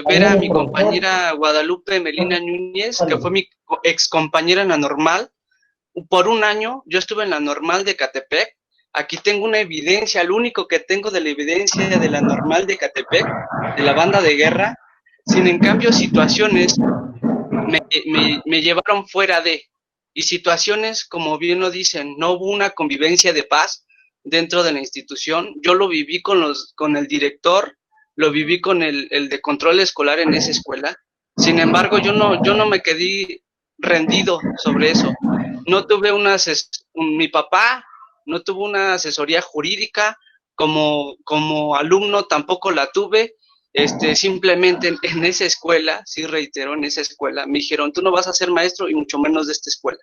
Speaker 10: ver a mi compañera Guadalupe Melina Núñez, que fue mi ex compañera en la normal. Por un año yo estuve en la normal de Ecatepec. Aquí tengo una evidencia, lo único que tengo de la evidencia de la normal de Ecatepec, de la banda de guerra. Sin en cambio, situaciones me llevaron fuera de, y situaciones, como bien lo dicen, no hubo una convivencia de paz dentro de la institución. Yo lo viví con el director, lo viví con el de control escolar en esa escuela. Sin embargo, yo no me quedé rendido sobre eso. No tuve mi papá no tuvo una asesoría jurídica, como alumno tampoco la tuve. Simplemente en esa escuela, sí reitero, en esa escuela, me dijeron, tú no vas a ser maestro y mucho menos de esta escuela.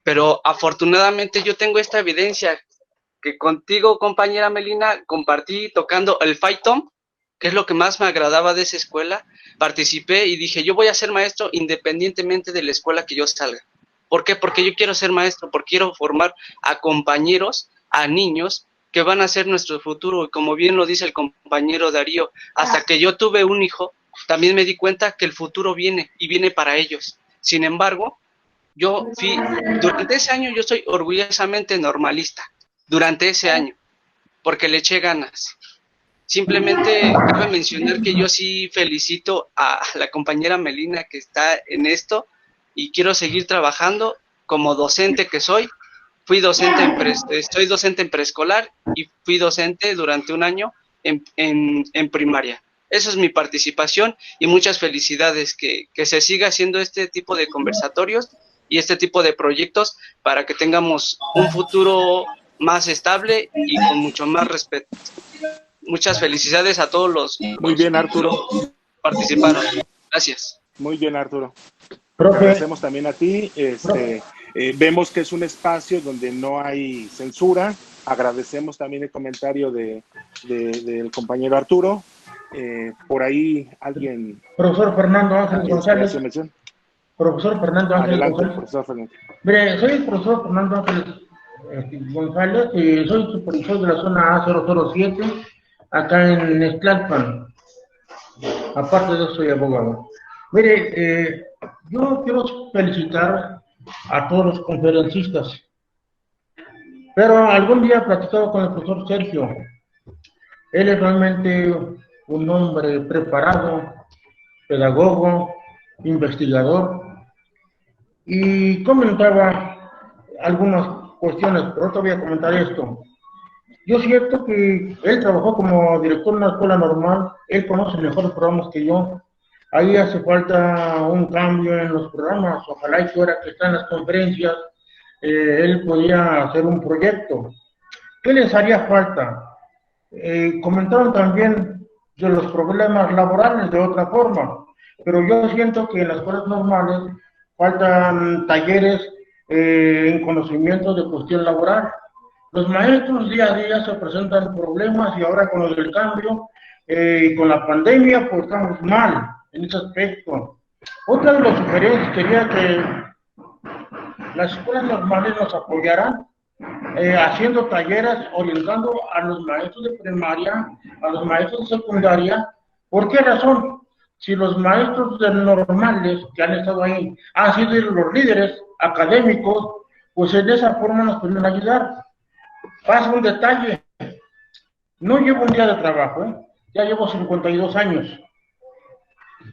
Speaker 10: Pero afortunadamente yo tengo esta evidencia que contigo, compañera Melina, compartí tocando el Phaeton, que es lo que más me agradaba de esa escuela. Participé y dije, yo voy a ser maestro independientemente de la escuela que yo salga. ¿Por qué? Porque yo quiero ser maestro, porque quiero formar a compañeros, a niños, que van a ser nuestro futuro. Y como bien lo dice el compañero Darío, hasta que yo tuve un hijo, también me di cuenta que el futuro viene, y viene para ellos. Sin embargo, durante ese año yo soy orgullosamente normalista, durante ese año, porque le eché ganas. Simplemente cabe mencionar que yo sí felicito a la compañera Melina que está en esto, y quiero seguir trabajando como docente que soy. Soy docente en preescolar y fui docente durante un año en primaria. Esa es mi participación y muchas felicidades, que se siga haciendo este tipo de conversatorios y este tipo de proyectos para que tengamos un futuro más estable y con mucho más respeto. Muchas felicidades a todos los que participaron. Gracias.
Speaker 5: Muy bien, Arturo. Agradecemos también a ti. Vemos que es un espacio donde no hay censura. Agradecemos también el comentario del compañero Arturo. Por ahí alguien...
Speaker 11: Profesor Fernando Ángeles González. Profesor Fernando Ángeles González.
Speaker 5: Profesor Fernando.
Speaker 11: Mire, soy el profesor Fernando Ángeles González y soy supervisor de la zona A007, acá en Esclalpan. Aparte de eso, soy abogado. Mire, yo quiero felicitar a todos los conferencistas, pero algún día he platicado con el profesor Sergio. Él es realmente un hombre preparado, pedagogo, investigador, y comentaba algunas cuestiones, pero te voy a comentar esto. Yo siento que él trabajó como director de una escuela normal, él conoce mejores programas que yo. Ahí hace falta un cambio en los programas. Ojalá y fuera que está en las conferencias, él podía hacer un proyecto. ¿Qué les haría falta? Comentaron también de los problemas laborales de otra forma, pero yo siento que en las escuelas normales faltan talleres en conocimiento de cuestión laboral. Los maestros día a día se presentan problemas, y ahora con lo del cambio y con la pandemia, pues estamos mal en ese aspecto. Otra de las sugerencias sería que las escuelas normales nos apoyaran haciendo talleres, orientando a los maestros de primaria, a los maestros de secundaria. ¿Por qué razón? Si los maestros de normales que han estado ahí han sido los líderes académicos, pues de esa forma nos pueden ayudar. Pasa un detalle. No llevo un día de trabajo, ya llevo 52 años.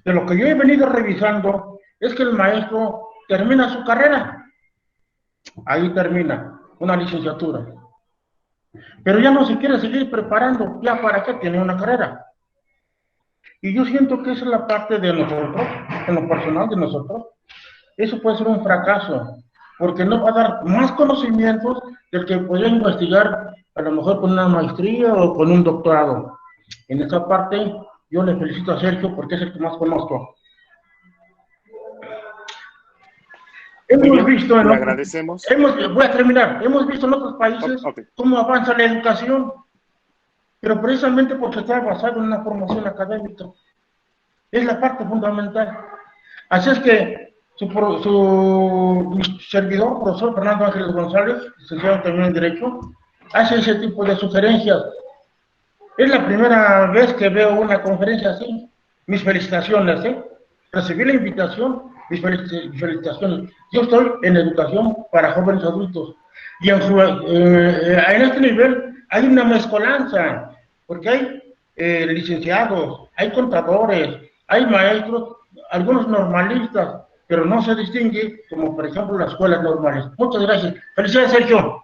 Speaker 11: De lo que yo he venido revisando es que el maestro termina su carrera. Ahí termina una licenciatura. Pero ya no se quiere seguir preparando. ¿Ya para qué tiene una carrera? Y yo siento que esa es la parte de nosotros, en lo personal de nosotros, eso puede ser un fracaso, porque no va a dar más conocimientos del que podría investigar a lo mejor con una maestría o con un doctorado. En esa parte, yo le felicito a Sergio porque es el que más conozco. Hemos visto en
Speaker 5: le agradecemos.
Speaker 11: Voy a terminar. Hemos visto en otros países cómo avanza la educación, pero precisamente porque está basado en una formación académica. Es la parte fundamental. Así es que mi servidor, profesor Fernando Ángeles González, licenciado también en Derecho, hace ese tipo de sugerencias. Es la primera vez que veo una conferencia así. Mis felicitaciones, recibí la invitación, mis felicitaciones. Yo estoy en educación para jóvenes adultos y en este nivel hay una mezcolanza, porque hay licenciados, hay contadores, hay maestros, algunos normalistas, pero no se distingue como por ejemplo las escuelas normales. Muchas gracias. Felicidades, Sergio.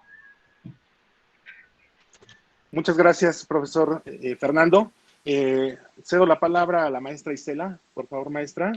Speaker 5: Muchas gracias, profesor Fernando. Cedo la palabra a la maestra Isela. Por favor, maestra.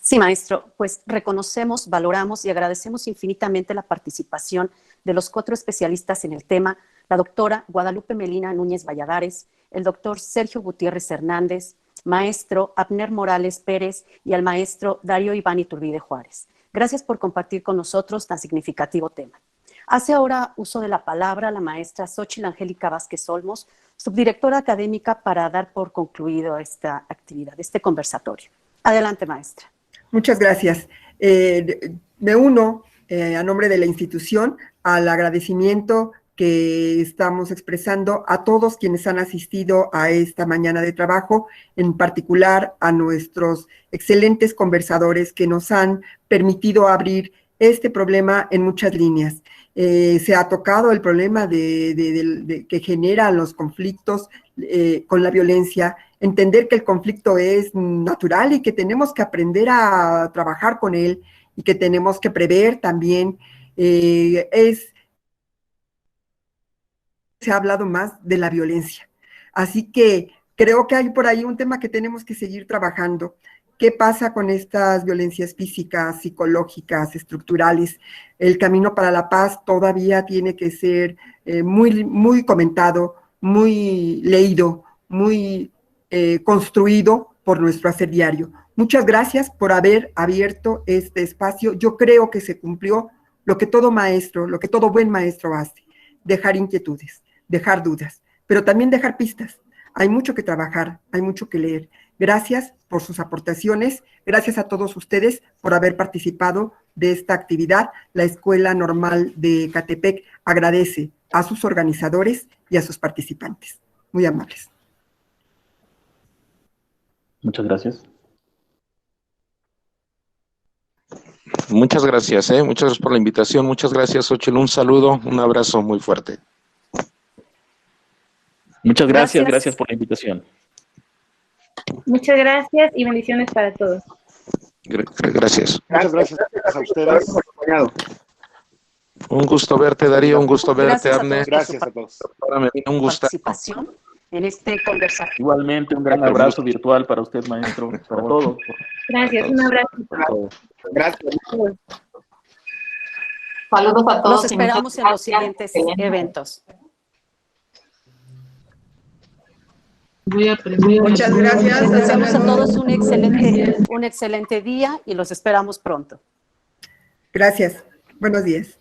Speaker 3: Sí, maestro, pues reconocemos, valoramos y agradecemos infinitamente la participación de los 4 especialistas en el tema, la doctora Guadalupe Melina Núñez Valladares, el doctor Sergio Gutiérrez Hernández, maestro Abner Morales Pérez y al maestro Darío Iván Iturbide Juárez. Gracias por compartir con nosotros tan significativo tema. Hace ahora uso de la palabra la maestra Xóchitl Angélica Vázquez Olmos, subdirectora académica, para dar por concluido esta actividad, este conversatorio. Adelante, maestra.
Speaker 4: Muchas gracias. Me uno a nombre de la institución al agradecimiento que estamos expresando a todos quienes han asistido a esta mañana de trabajo, en particular a nuestros excelentes conversadores que nos han permitido abrir este problema en muchas líneas. Se ha tocado el problema que genera los conflictos con la violencia, entender que el conflicto es natural y que tenemos que aprender a trabajar con él y que tenemos que prever también. Se ha hablado más de la violencia. Así que creo que hay por ahí un tema que tenemos que seguir trabajando. ¿Qué pasa con estas violencias físicas, psicológicas, estructurales? El camino para la paz todavía tiene que ser muy comentado, muy leído, muy construido por nuestro hacer diario. Muchas gracias por haber abierto este espacio. Yo creo que se cumplió lo que todo maestro, lo que todo buen maestro hace: dejar inquietudes, dejar dudas, pero también dejar pistas. Hay mucho que trabajar, hay mucho que leer. Gracias por sus aportaciones, gracias a todos ustedes por haber participado de esta actividad. La Escuela Normal de Ecatepec agradece a sus organizadores y a sus participantes. Muy amables.
Speaker 7: Muchas gracias.
Speaker 9: Muchas gracias, muchas gracias por la invitación. Muchas gracias, Xóchitl. Un saludo, un abrazo muy fuerte.
Speaker 7: Muchas gracias por la invitación.
Speaker 6: Muchas gracias y bendiciones para todos.
Speaker 9: Gracias.
Speaker 5: Muchas gracias a ustedes.
Speaker 9: Un gusto verte, Darío, un gusto verte, Abner.
Speaker 5: Gracias a todos.
Speaker 9: Un gusto.
Speaker 3: Participación en este conversatorio.
Speaker 7: Igualmente, un gran abrazo virtual para usted, maestro, para todos.
Speaker 6: Gracias, un abrazo.
Speaker 2: Gracias.
Speaker 12: Saludos a todos.
Speaker 3: Los esperamos en los siguientes eventos.
Speaker 12: Muchas gracias.
Speaker 3: Les deseamos a todos un excelente día y los esperamos pronto.
Speaker 4: Gracias. Buenos días.